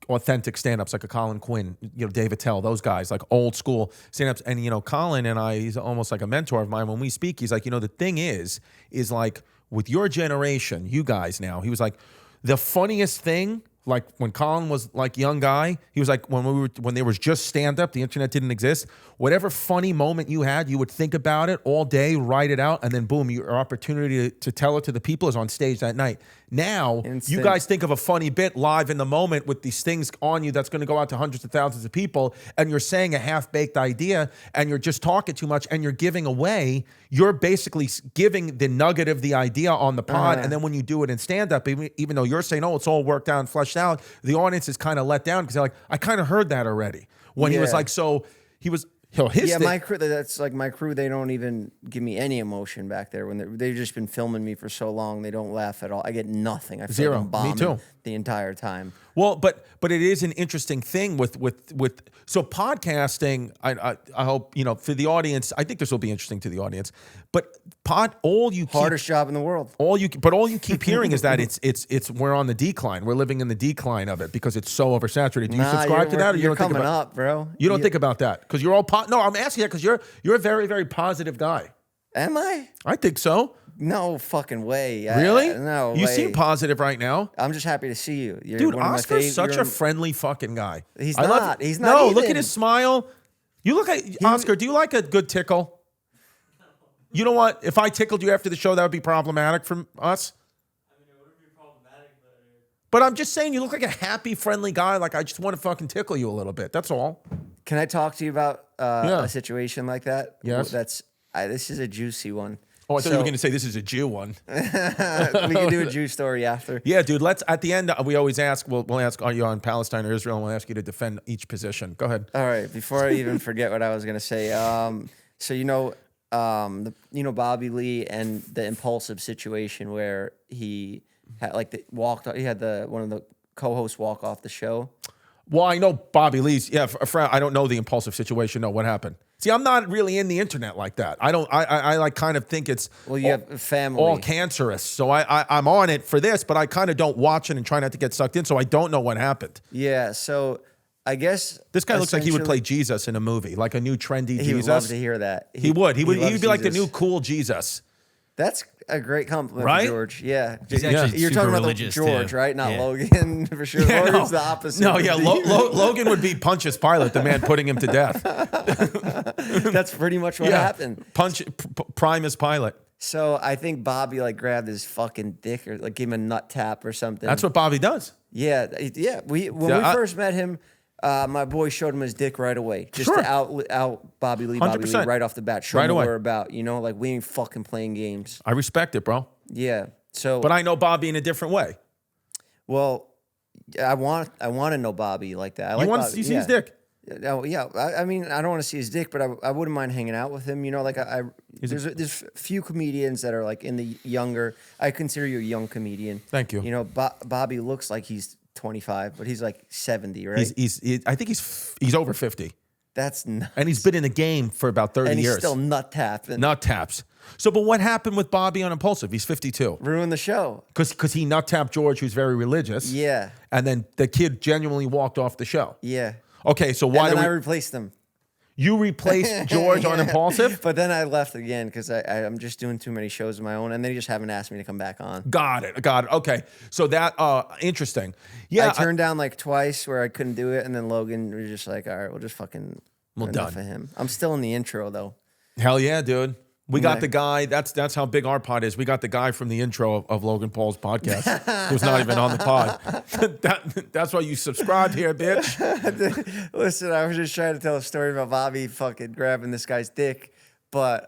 authentic stand-ups like a Colin Quinn, Dave Attell, those guys, like old school stand-ups. And, Colin and I, he's almost like a mentor of mine. When we speak, he's like, the thing is like with your generation, you guys now, he was like, the funniest thing, like when Colin was like young guy, he was like, when there was just stand-up, the internet didn't exist, whatever funny moment you had, you would think about it all day, write it out, and then boom, your opportunity to tell it to the people is on stage that night. Now, you guys think of a funny bit live in the moment with these things on you that's going to go out to hundreds of thousands of people, and you're saying a half-baked idea, and you're just talking too much, and you're giving away, you're basically giving the nugget of the idea on the pod, and then when you do it in stand-up, even though you're saying, oh, it's all worked out and fleshed out, the audience is kind of let down because they're like, I kind of heard that already. When he was like, so he was... my crew, that's like my crew, they don't even give me any emotion back there. When they've just been filming me for so long, they don't laugh at all. I get nothing. I feel Zero. like I'm bombing Me too. the entire time. Well, but it is an interesting thing with so podcasting. I hope for the audience. I think this will be interesting to the audience. But hardest job in the world. All you keep hearing is that it's we're on the decline. We're living in the decline of it because it's so oversaturated. Do you subscribe to that, or you don't coming think about, up, bro? You don't think about that because you're all no. I'm asking that because you're a very, very positive guy. Am I? I think so. No fucking way. Really? No. You way. seem positive right now. I'm just happy to see you. You're Dude, one of Oscar's such a friendly fucking guy. He's not. He's not. No, even. look at his smile. You look at Oscar. Do you like a good tickle? You know what? If I tickled you after the show, that would be problematic for us. I mean, it wouldn't be problematic, but I'm just saying, you look like a happy, friendly guy. Like I just want to fucking tickle you a little bit. That's all. Can I talk to you about a situation like that? Yes. This is a juicy one. Oh, I thought you were going to say this is a Jew one. We can do a Jew story after. Yeah, dude. Let's at the end. We always ask. We'll ask, are you on Palestine or Israel? And we'll ask you to defend each position. Go ahead. All right. Before I even forget what I was going to say, so Bobby Lee and the Impaulsive situation where he had he had one of the co-hosts walk off the show. Well, I know Bobby Lee's. Yeah, I don't know the Impaulsive situation. No, what happened? See, I'm not really in the internet like that. I don't. I like kind of think it's you have a family all cancerous. So I'm on it for this, but I kind of don't watch it and try not to get sucked in. So I don't know what happened. Yeah. So I guess this guy looks like he would play Jesus in a movie, like a new trendy Jesus. He would love to hear that. He would. He would be like the new cool Jesus. That's a great compliment Right? for George. Yeah. He's actually You're super talking about religious, George, too. right? Not Yeah. Logan, for sure. Yeah, Logan's the opposite. No, yeah, Logan would be Pontius Pilate, the man putting him to death. That's pretty much what happened. Primus Pilate. So I think Bobby like grabbed his fucking dick or like gave him a nut tap or something. That's what Bobby does. Yeah. When we first met him, my boy showed him his dick right away, just Sure. to out Bobby Lee 100%. right off the bat. Show Right him what away. we're about. You know, like we ain't fucking playing games. I respect it, bro. Yeah. So, But I know Bobby in a different way. well, I want to know Bobby like that. I like Bobby. You see his dick. Yeah. I mean, I don't want to see his dick, but I wouldn't mind hanging out with him. You know, like there's few comedians that are like in the younger. I consider you a young comedian. Thank you. You know, Bobby looks like he's 25, but he's like 70, right? I think he's over 50. That's nuts. And he's been in the game for about 30 and he's years. still nut tapping. Nut taps. So, but what happened with Bobby on Impaulsive? He's 52. Ruined the show. Because he nut tapped George, who's very religious. Yeah. And then the kid genuinely walked off the show. Yeah. Okay, so why And do then I we... replaced him. You replaced George on Impaulsive? But then I left again because I'm just doing too many shows of my own, and they just haven't asked me to come back on. Got it. Okay. So that, interesting. Yeah. I turned down like twice where I couldn't do it, and then Logan was just like, all right, we'll just fucking enough done. of him. I'm still in the intro, though. Hell yeah, dude. We got Yeah. the guy. That's how big our pod is. We got the guy from the intro of Logan Paul's podcast, who's not even on the pod. That's why you subscribed here, bitch. Listen, I was just trying to tell a story about Bobby fucking grabbing this guy's dick. But,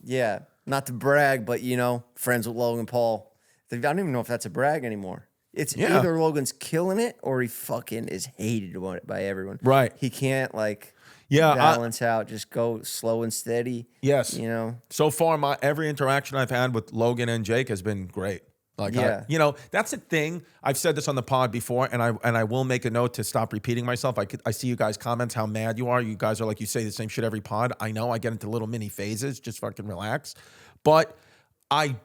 yeah, not to brag, but, you know, friends with Logan Paul. I don't even know if that's a brag anymore. It's Yeah. either Logan's killing it or he fucking is hated by everyone. Right. He can't, like, Yeah, balance out, just go slow and steady. Yes. You know? So far, every interaction I've had with Logan and Jake has been great. Like, Yeah. that's the thing. I've said this on the pod before, and I will make a note to stop repeating myself. I see you guys comments how mad you are. You guys are like, you say the same shit every pod. I know. I get into little mini phases. Just fucking relax. But I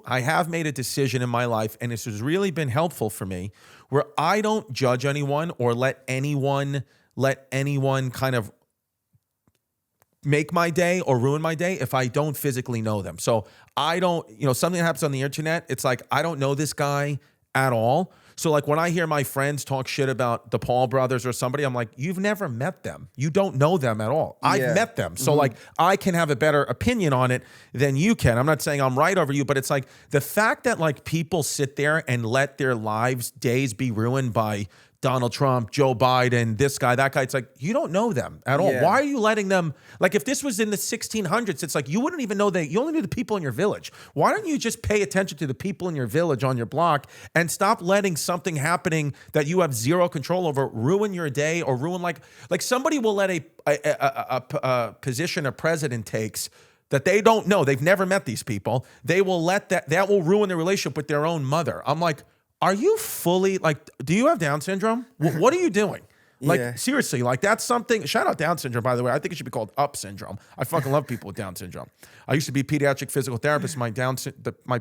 have made a decision in my life, and this has really been helpful for me, where I don't judge anyone or let anyone kind of make my day or ruin my day if I don't physically know them. So I don't, something happens on the internet, it's like, I don't know this guy at all. So like when I hear my friends talk shit about the Paul brothers or somebody, I'm like, you've never met them. You don't know them at all. I've Yeah. met them. So like I can have a better opinion on it than you can. I'm not saying I'm right over you, but it's like the fact that like people sit there and let their days be ruined by Donald Trump, Joe Biden, this guy, that guy. It's like, you don't know them at all. Yeah. Why are you letting them, like if this was in the 1600s, it's like, you wouldn't even know you only knew the people in your village. Why don't you just pay attention to the people in your village on your block and stop letting something happening that you have zero control over ruin your day or ruin like somebody will let a position a president takes that they don't know. They've never met these people. They will let that will ruin their relationship with their own mother. I'm like, are you fully, like, do you have Down syndrome? What are you doing? Like, Yeah. seriously, like, that's something. Shout out Down syndrome, by the way. I think it should be called Up syndrome. I fucking love people with Down syndrome. I used to be a pediatric physical therapist. My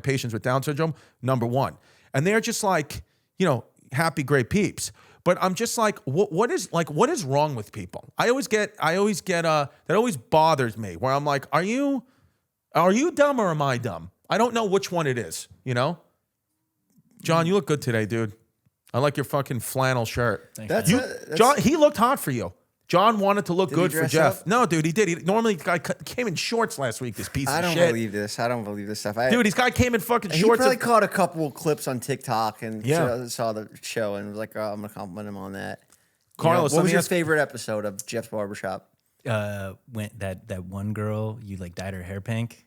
patients with Down syndrome, -- and they're just like, happy, great peeps. But I'm just like, what is wrong with people? I always get that always bothers me. Where I'm like, are you dumb or am I dumb? I don't know which one it is. John, you look good today, dude. I like your fucking flannel shirt. Thanks, John, he looked hot for you. John wanted to look Did good he for dress Jeff. up? No, dude, he did. Normally, the guy came in shorts last week. This piece I of don't shit. believe this. I don't believe this stuff. Dude, this guy came in fucking He shorts. probably caught a couple clips on TikTok and Yeah. saw the show and was like, oh, I'm going to compliment him on that. Carlos, what let was me your ask- favorite episode of Jeff's Barbershop? When that one girl, you like dyed her hair pink.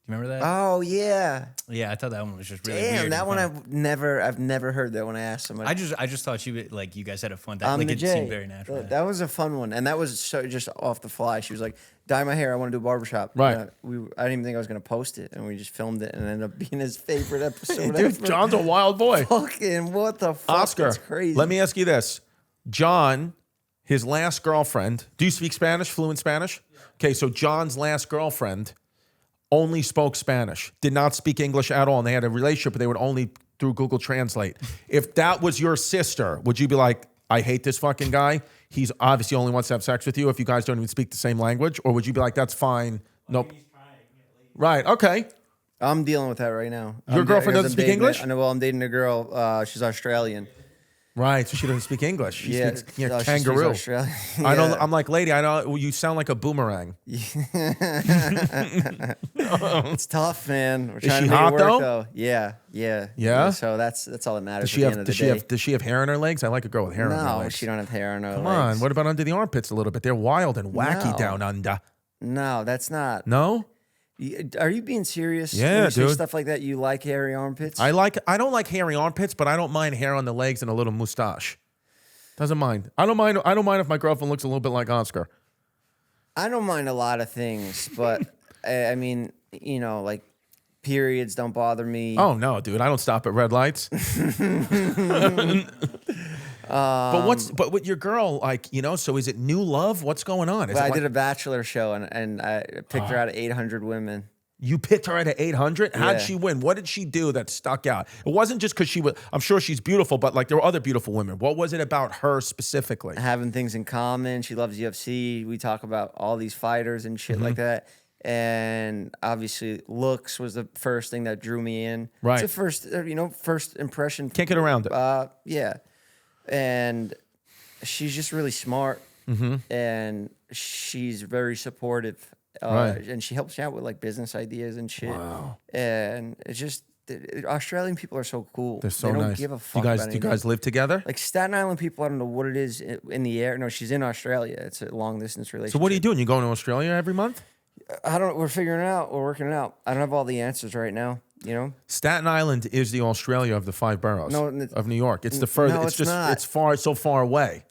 Do you remember that? Oh, yeah. Yeah, I thought that one was just really Damn, weird. that and one funny. I've never heard that when I asked somebody. I just thought you guys had a fun. I'm Like the it J. seemed very natural. That was a fun one, and that was just off the fly. She was like, "Dye my hair. I want to do a barbershop." Right. I didn't even think I was going to post it, and we just filmed it, and it ended up being his favorite episode. Dude, ever. John's a wild boy. Fucking what the fuck? Oscar, That's crazy. let me ask you this. John, his last girlfriend, do you speak Spanish, fluent Spanish? Okay, so John's last girlfriend only spoke Spanish, did not speak English at all, and they had a relationship, but they would only through Google Translate. If that was your sister, would you be like, I hate this fucking guy. He's obviously only wants to have sex with you if you guys don't even speak the same language? Or would you be like, that's fine? Nope. He's trying. Yeah, like, Right, okay. I'm dealing with that right now. Your girlfriend doesn't speak English? I know. Well, I'm dating a girl. She's Australian. Right, so she doesn't speak English. She speaks she speaks kangaroo. Australian. I don't. I'm like, lady, I know you sound like a boomerang. It's tough, man. We're Is trying she to make hot, it work, though? Yeah. So that's all that matters. Does she at have? the end of Does the she day. have? Does she have hair on her legs? I like a girl with hair on her No, legs. she don't have hair on her Come legs. on. What about under the armpits a little bit? They're wild and wacky No. down under. No, that's not. No. Are you being serious? Yeah, when you say dude. stuff like that. You like hairy armpits? I don't like hairy armpits, but I don't mind hair on the legs and a little mustache. Doesn't mind. I don't mind if my girlfriend looks a little bit like Oscar. I don't mind a lot of things, but I mean, like periods don't bother me. Oh no, dude! I don't stop at red lights. But with your girl, like, so is it new love? What's going on? Is But it I like, did a bachelor show and I picked her out of 800 women. you picked her at 800? How'd Yeah. she win? What did she do that stuck out? It wasn't just because she was. I'm sure she's beautiful, but like there were other beautiful women. What was it about her specifically? Having things in common. She loves UFC. We talk about all these fighters and shit like that. And obviously, looks was the first thing that drew me in. Right. It's the first impression. Can't get around it. Yeah. And she's just really smart. And she's very supportive. Right. And she helps me out with like business ideas and shit. Wow. And it's just Australian people are so cool. They're so they don't nice. give a Do fuck. you about guys anything. live together? Like Staten Island people, I don't know what it is in the air. No, she's in Australia. It's a long distance relationship. So what are you doing? You going to Australia every month? We're figuring it out. We're working it out. I don't have all the answers right now. Staten Island is the Australia of the 5 boroughs of New York. It's the further. No, it's just not. it's so far away.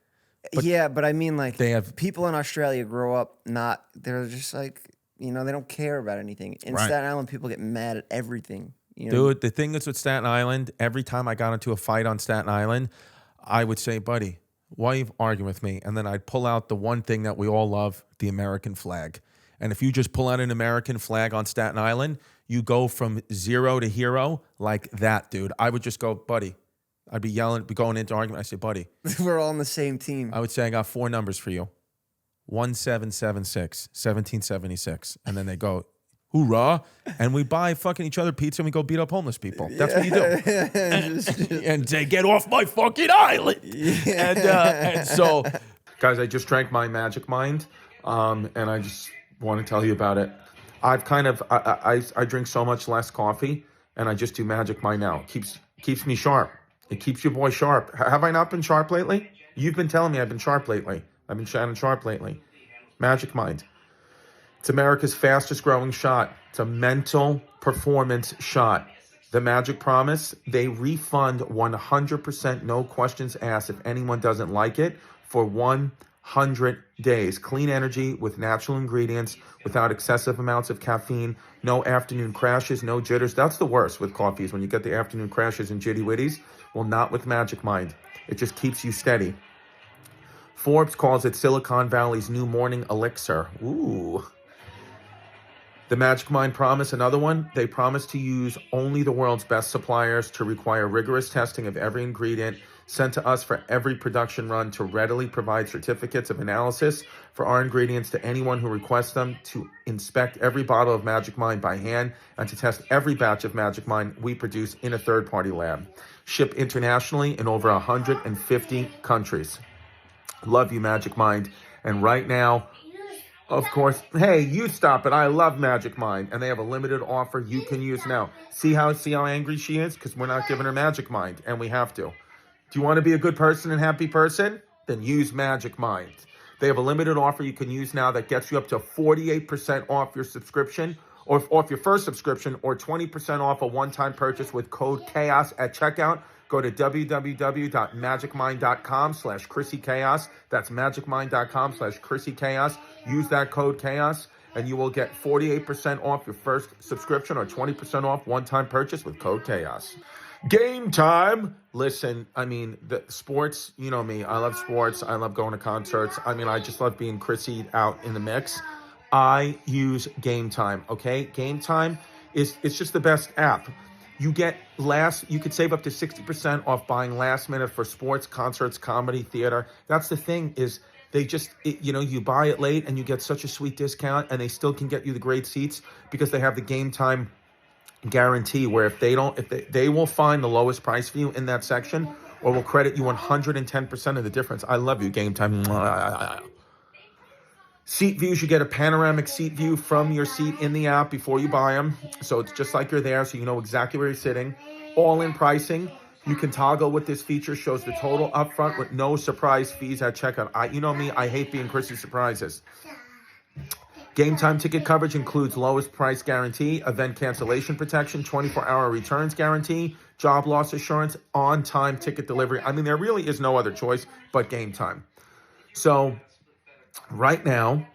But I mean, like they have- people in Australia grow up they're just like, they don't care about anything. In Right. Staten Island, people get mad at everything. Dude, the thing is with Staten Island, every time I got into a fight on Staten Island, I would say, buddy, why are you arguing with me? And then I'd pull out the one thing that we all love, the American flag. And if you just pull out an American flag on Staten Island, you go from 0 to hero like that, dude. I would just go, buddy. I'd be yelling, be going into argument. I say, buddy. We're all on the same team. I would say, I got 4 numbers for you. 1776, 1776. And then they go, hoorah. And we buy fucking each other pizza and we go beat up homeless people. That's what you do. And they get off my fucking island. And so, guys, I just drank my Magic Mind. And I just want to tell you about it. I've kind of, I drink so much less coffee and I just do Magic Mind now. Keeps me sharp. It keeps your boy sharp. Have I not been sharp lately? You've been telling me I've been sharp lately. I've been shining sharp lately. Magic Mind. It's America's fastest growing shot. It's a mental performance shot. The Magic Promise, they refund 100% no questions asked if anyone doesn't like it for 100 days. Clean energy with natural ingredients without excessive amounts of caffeine. No afternoon crashes, no jitters. That's the worst with coffee is when you get the afternoon crashes and jitty witties. Well, not with Magic Mind. It just keeps you steady. Forbes calls it Silicon Valley's new morning elixir. Ooh. The Magic Mind Promise, another one, they promise to use only the world's best suppliers to require rigorous testing of every ingredient sent to us for every production run to readily provide certificates of analysis for our ingredients to anyone who requests them, to inspect every bottle of Magic Mind by hand, and to test every batch of Magic Mind we produce in a third-party lab. Ship internationally in over 150 countries. Love you, Magic Mind. And right now, of course, hey, you stop it. I love Magic Mind. And they have a limited offer you can use now. See how angry she is? Because we're not giving her Magic Mind, and we have to. Do you want to be a good person and happy person? Then use Magic Mind. They have a limited offer you can use now that gets you up to 48% off your subscription, or off your first subscription, or 20% off a one-time purchase with code CHAOS at checkout. Go to www.magicmind.com/ChrissyChaos. That's magicmind.com/ChrissyChaos. Use that code CHAOS, and you will get 48% off your first subscription or 20% off one-time purchase with code CHAOS. Game time. Listen, I mean, the sports, you know me. I love sports. I love going to concerts. I mean, I just love being Chrissy out in the mix. I use GameTime, okay? GameTime it's just the best app. You could save up to 60% off buying last minute for sports, concerts, comedy, theater. That's the thing is you buy it late and you get such a sweet discount, and they still can get you the great seats because they have the GameTime guarantee where if they will find the lowest price for you in that section or will credit you 110% of the difference. I love you, Game Time. Seat views, you get a panoramic seat view from your seat in the app before you buy them. So it's just like you're there, so you know exactly where you're sitting. All-in pricing. You can toggle with this feature, shows the total upfront with no surprise fees at checkout. You know me, I hate being Chrissy surprises. Game Time ticket coverage includes lowest price guarantee, event cancellation protection, 24-hour returns guarantee, job loss assurance, on-time ticket delivery. I mean, there really is no other choice but Game Time. So right now,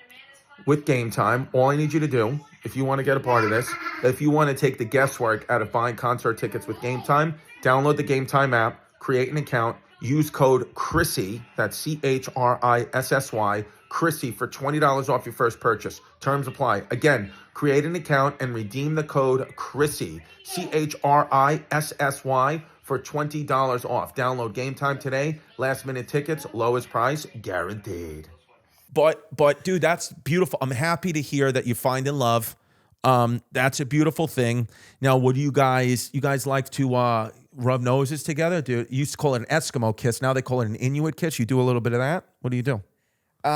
with Game Time, all I need you to do, if you want to get a part of this, if you want to take the guesswork out of buying concert tickets with Game Time, download the GameTime app, create an account, use code Chrissy, that's CHRISSY, Chrissy, for $20 off your first purchase. Terms apply. Again, create an account and redeem the code Chrissy, CHRISSY, for $20 off. Download Game Time today. Last minute tickets, lowest price, guaranteed. But dude, that's beautiful. I'm happy to hear that you find in love. That's a beautiful thing. Now, what do you guys like to rub noses together? Dude, you used to call it an Eskimo kiss. Now they call it an Inuit kiss. You do a little bit of that? What do you do? We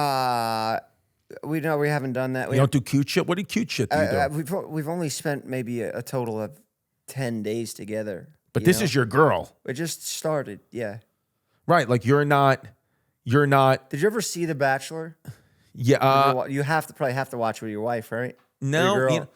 haven't done that. You don't do cute shit? What cute shit do you do? We've only spent maybe a total of 10 days together. But this is your girl. It just started, yeah. Right, like you're not. Did you ever see The Bachelor? Yeah. You probably have to watch with your wife, right? No, Your girl?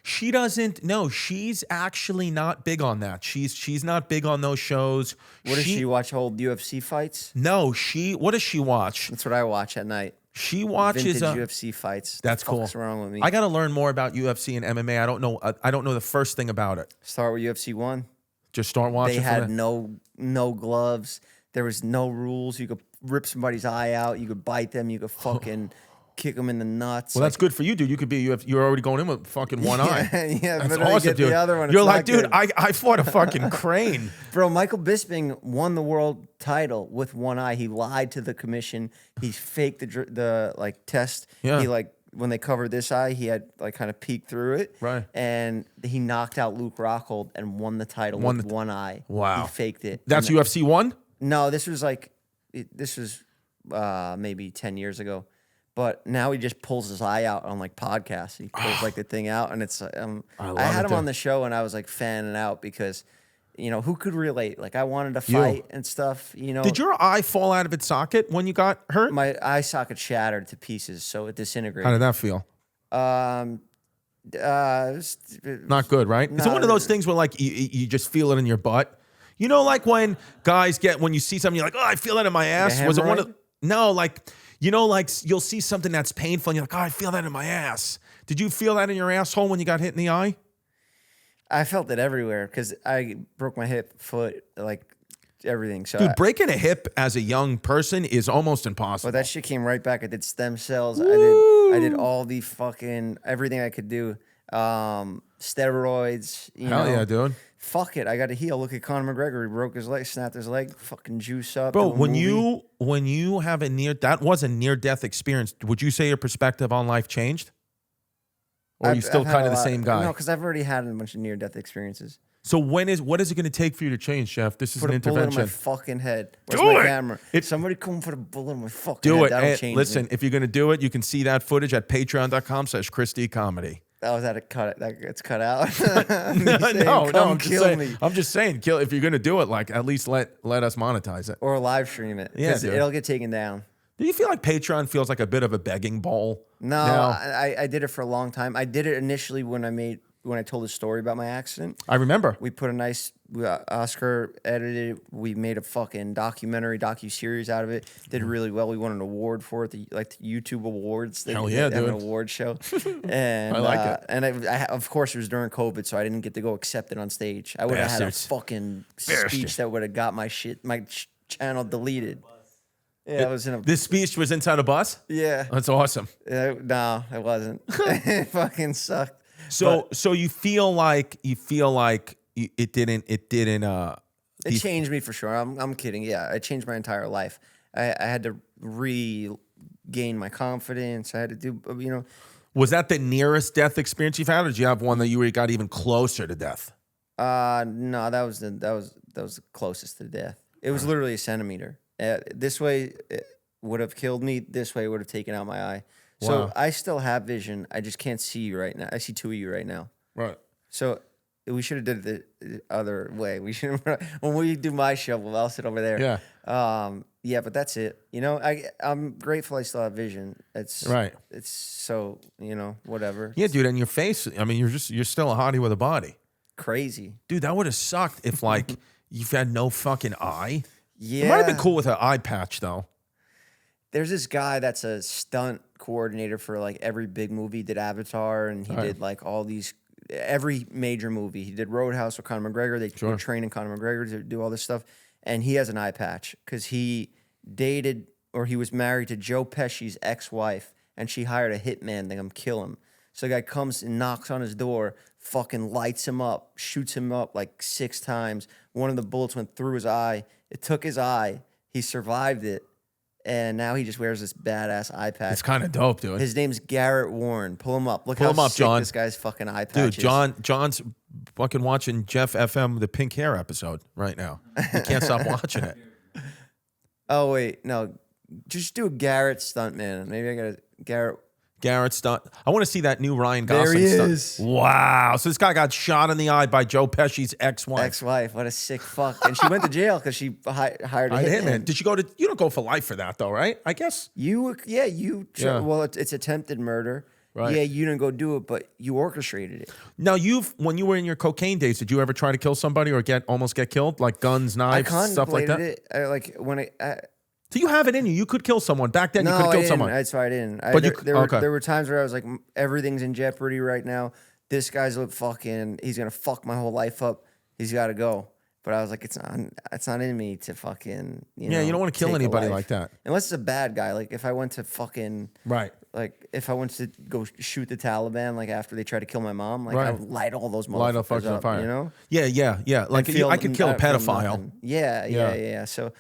she doesn't. No, she's actually not big on that. She's not big on those shows. What does she watch? Old UFC fights? No, what does she watch? That's what I watch at night. She watches vintage UFC fights. That's cool. What's wrong with me? I got to learn more about UFC and MMA. I don't know. I don't know the first thing about it. Start with UFC 1. Just start watching. They had no gloves. There was no rules. You could rip somebody's eye out. You could bite them. You could fucking kick them in the nuts. Well, that's good for you, dude. You could be. You're already going in with fucking one eye. Yeah, that's but awesome, dude. The other one, you're like, dude, I fought a fucking crane. Bro, Michael Bisping won the world title with one eye. He lied to the commission. He faked the test. Yeah. He when they covered this eye, he had kind of peeked through it. Right. And he knocked out Luke Rockhold and won the title with one eye. Wow. He faked it. That's UFC 1? No, this was maybe 10 years ago. But now he just pulls his eye out on podcasts. He pulls the thing out, and it's I had him on the show, and I was fanning out because who could relate? I wanted to fight and stuff. Did your eye fall out of its socket when you got hurt? My eye socket shattered to pieces, so it disintegrated. How did that feel? Not good, right? Is it one of those things where you just feel it in your butt? When guys when you see something, you're like, oh, I feel that in my ass. Was it one of? No, you'll see something that's painful, and you're like, oh, I feel that in my ass. Did you feel that in your asshole when you got hit in the eye? I felt it everywhere because I broke my hip, foot, everything. So dude, breaking a hip as a young person is almost impossible. Well, that shit came right back. I did stem cells. I did all the fucking everything I could do. Steroids. Hell yeah, dude. Fuck it. I got to heal. Look at Conor McGregor. He broke his leg, snapped his leg, fucking juice up. Bro, when you have that was a near-death experience, would you say your perspective on life changed? Or are you still kind of the same guy? No, because I've already had a bunch of near-death experiences. So what is it going to take for you to change, Chef? This is an intervention. Put a bullet in my fucking head. Where's Do my it. camera? Somebody come put a bullet in my fucking do head. it. That'll change Listen, me. if you're going to do it, you can see that footage at patreon.com/ChrisDComedy. Oh, that gets cut out. No, I'm just saying, kill. If you're gonna do it, at least let us monetize it or live stream it. Yeah, it'll get taken down. Do you feel like Patreon feels like a bit of a begging bowl? No, I did it for a long time. I did it initially when I told the story about my accident. I remember. We put a nice Oscar edited. We made a fucking docu-series out of it. Did really well. We won an award for it, the YouTube Awards. Hell yeah, dude! An award show, and I like it. And of course, it was during COVID, so I didn't get to go accept it on stage. I would have had a fucking speech that would have got my channel deleted. Yeah, I was in a. This speech was inside a bus? Yeah, that's awesome. No, it wasn't. It fucking sucked. So you feel like it didn't. It changed me for sure. I'm kidding. Yeah, it changed my entire life. I had to regain my confidence. I had to do Was that the nearest death experience you've had, or did you have one that you got even closer to death? No, that was the closest to death. It was literally a centimeter. This way it would have killed me. This way it would have taken out my eye. So Wow. I still have vision. I just can't see you right now. I see two of you right now. Right. So we should have did it the other way. We should when we do my show, I'll sit over there. Yeah. Yeah, but that's it. You know, I'm grateful I still have vision. It's Right. It's so, you know, whatever. Yeah, dude, and your face, I mean, you're still a hottie with a body. Crazy. Dude, that would have sucked if, like, you've had no fucking eye. Yeah. It might have been cool with an eye patch, though. There's this guy that's a stunt coordinator for, like, every big movie. He did Avatar, and he did, like, all these, every major movie. He did Roadhouse with Conor McGregor. They were training Conor McGregor to do all this stuff. And he has an eye patch because he dated or he was married to Joe Pesci's ex-wife, and she hired a hitman to come kill him. So the guy comes and knocks on his door, fucking lights him up, shoots him up like 6 times. One of the bullets went through his eye. It took his eye. He survived it. And now he just wears this badass eye patch. It's kind of dope, dude. His name's Garrett Warren. Pull him up. Look Pull how him up, sick John. this guy's fucking eye patch Dude, is. John's fucking watching Jeff FM, the pink hair episode right now. He can't stop watching it. Oh, wait. No. Just do a Garrett stunt, man. Maybe I got a Garrett stunt. I want to see that new Ryan There Gosling he stunt. is. Wow. So this guy got shot in the eye by Joe Pesci's ex-wife. ex-wife. What a sick fuck. And she went to jail because she hired a hitman. Did you go to? You don't go for life for that though, right? I guess. You. Yeah. Well, it's attempted murder. Right. Yeah, you didn't go do it, but you orchestrated it. Now when you were in your cocaine days, did you ever try to kill somebody or almost get killed, like guns, knives, stuff like that? I contemplated it. So you have it in you. You could kill someone. Back then, you could kill someone. That's why I didn't. There were times where I was like, everything's in jeopardy right now. This guy's he's gonna fuck my whole life up. He's got to go. But I was like, it's not in me to fucking, you know. You don't want to kill anybody like that. Unless it's a bad guy. Like if I went to fucking, right. Like if I went to go shoot the Taliban, like after they tried to kill my mom, like I would light all those motherfuckers up, fire. you know? Yeah. Like I could kill a pedophile. Yeah. So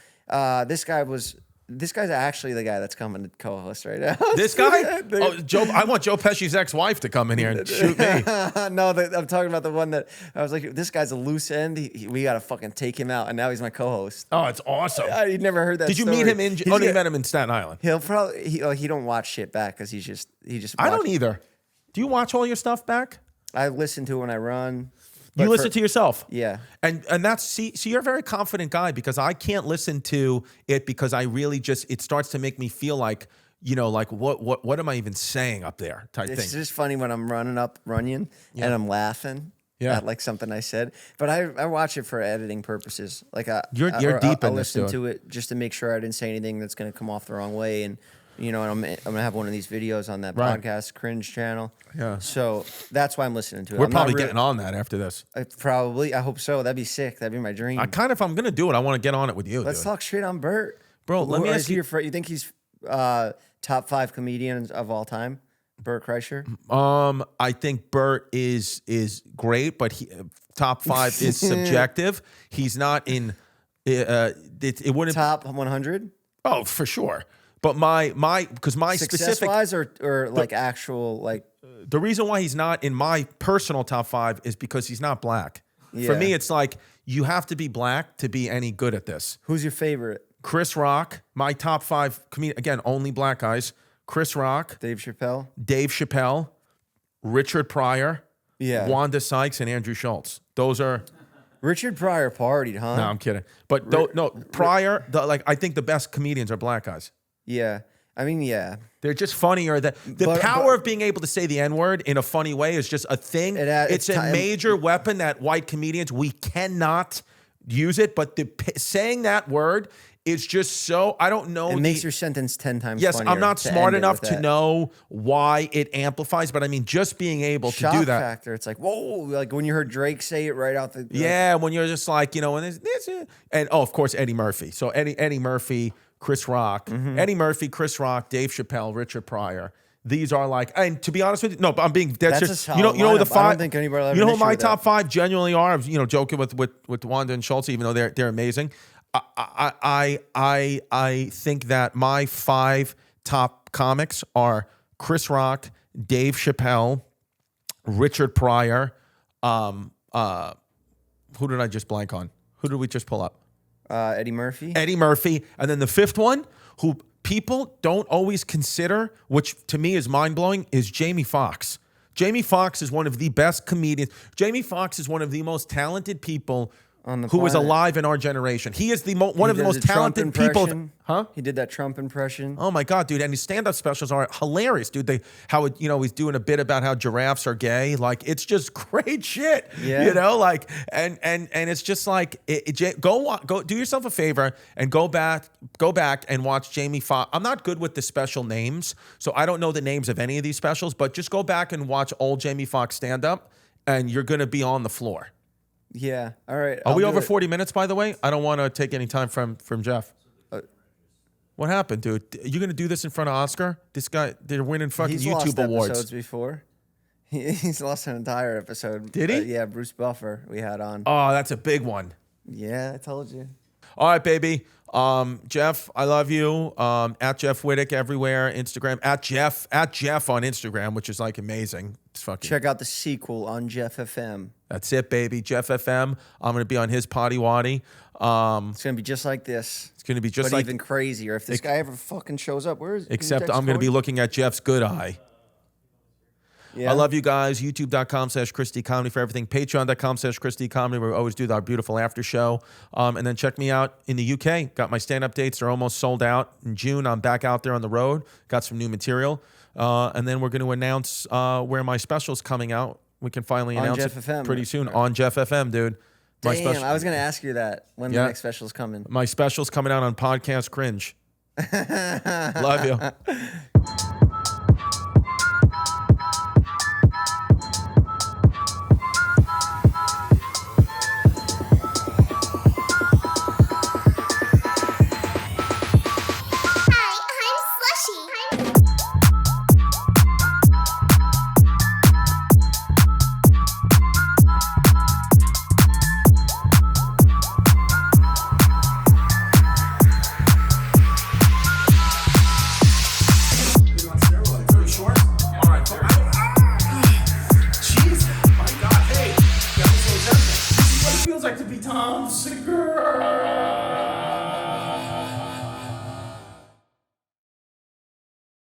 this guy's actually the guy that's coming to co-host right now. This guy? Joe. I want Joe Pesci's ex-wife to come in here and shoot me. No, I'm talking about the one that I was like, this guy's a loose end. We got to fucking take him out, and now he's my co-host. Oh, it's awesome. I never heard that. Did you meet him in? You met him in Staten Island. He'll probably he don't watch shit back because he just. I don't either. Do you watch all your stuff back? I listen to it when I run. You listen to yourself. Yeah. And that's see you're a very confident guy because I can't listen to it because I really it starts to make me feel like, you know, like what am I even saying up there type thing. It's just funny when I'm running and I'm laughing at like something I said. But I watch it for editing purposes. Like you're deep in this, listen to it just to make sure I didn't say anything that's going to come off the wrong way. And you know, and I'm gonna have one of these videos on that podcast, Cringe channel. Yeah. So that's why I'm listening to it. We're probably getting on that after this. I hope so. That'd be sick. That'd be my dream. If I'm gonna do it, I want to get on it with you. Let's talk straight on Bert, bro. Let me ask you. You think he's top 5 comedians of all time? Bert Kreischer. I think Bert is great, but top 5 is subjective. He's not in. It wouldn't top 100. Oh, for sure. But my success wise or like actual like the reason why he's not in my personal top 5 is because he's not black. Yeah. For me, it's like you have to be black to be any good at this. Who's your favorite? Chris Rock. My top 5 again, only black guys. Chris Rock, Dave Chappelle, Richard Pryor, Wanda Sykes, and Andrew Schultz. Those are. Richard Pryor partied, huh? No, I'm kidding. But Pryor. I think the best comedians are black guys. Yeah. I mean, yeah. They're just funnier. The power of being able to say the N-word in a funny way is just a thing. It's a major weapon that white comedians, we cannot use it. But saying that word is just so, I don't know. It makes your sentence 10 times Yes, funnier. I'm not smart enough to know why it amplifies, but I mean, just being able to do that. Factor. It's like, whoa, like when you heard Drake say it right out the. Yeah, when you're just like, you know, and of course, Eddie Murphy. So Eddie Murphy, Chris Rock, Eddie Murphy, Chris Rock, Dave Chappelle, Richard Pryor. These are like, and to be honest with you, no, I'm being. That's just you know the 5. I don't think anybody will ever who my top 5 genuinely are. You know, joking with Wanda and Schultz, even though they're amazing. I think that my 5 top comics are Chris Rock, Dave Chappelle, Richard Pryor. Who did I just blank on? Who did we just pull up? Eddie Murphy. Eddie Murphy. And then the fifth one, who people don't always consider, which to me is mind-blowing, is Jamie Foxx. Jamie Foxx is one of the best comedians. Jamie Foxx is one of the most talented people who is alive in our generation. He is one of the most talented people. Huh? He did that Trump impression. Oh my God, dude! And his stand-up specials are hilarious, dude. He's doing a bit about how giraffes are gay. Like, it's just great shit. Yeah. You know, like, and it's just like, go do yourself a favor and go back and watch Jamie Foxx. I'm not good with the special names, so I don't know the names of any of these specials. But just go back and watch old Jamie Foxx stand-up, and you're gonna be on the floor. Yeah. All right. Are we over 40 minutes, by the way? I don't want to take any time from Jeff. What happened, dude? You going to do this in front of Oscar? This guy, they're winning fucking He's YouTube lost awards. Episodes before. He's lost an entire episode. Did he? Yeah, Bruce Buffer we had on. Oh, that's a big one. Yeah, I told you. All right, baby. Jeff, I love you. At Jeff Wittek everywhere. Instagram. At Jeff on Instagram, which is like amazing. It's fucking. Check out the sequel on Jeff FM. That's it, baby. Jeff FM. I'm going to be on his potty waddy. It's going to be just like this. It's going to be just but like. even crazier. If this guy ever fucking shows up, where is he? Except I'm going to be looking at Jeff's good eye. Yeah. I love you guys. YouTube.com/Christy Comedy for everything. Patreon.com/Christy Comedy, where we always do our beautiful after show. And then check me out in the UK. Got my stand-up dates. They're almost sold out. In June, I'm back out there on the road. Got some new material. And then we're going to announce where my special's coming out. We can finally announce Jeff it FM. pretty soon on Jeff FM, dude. Damn, I was going to ask you that when the next special's coming. My special's coming out on podcast Cringe. Love you. Like to be Tom Segura.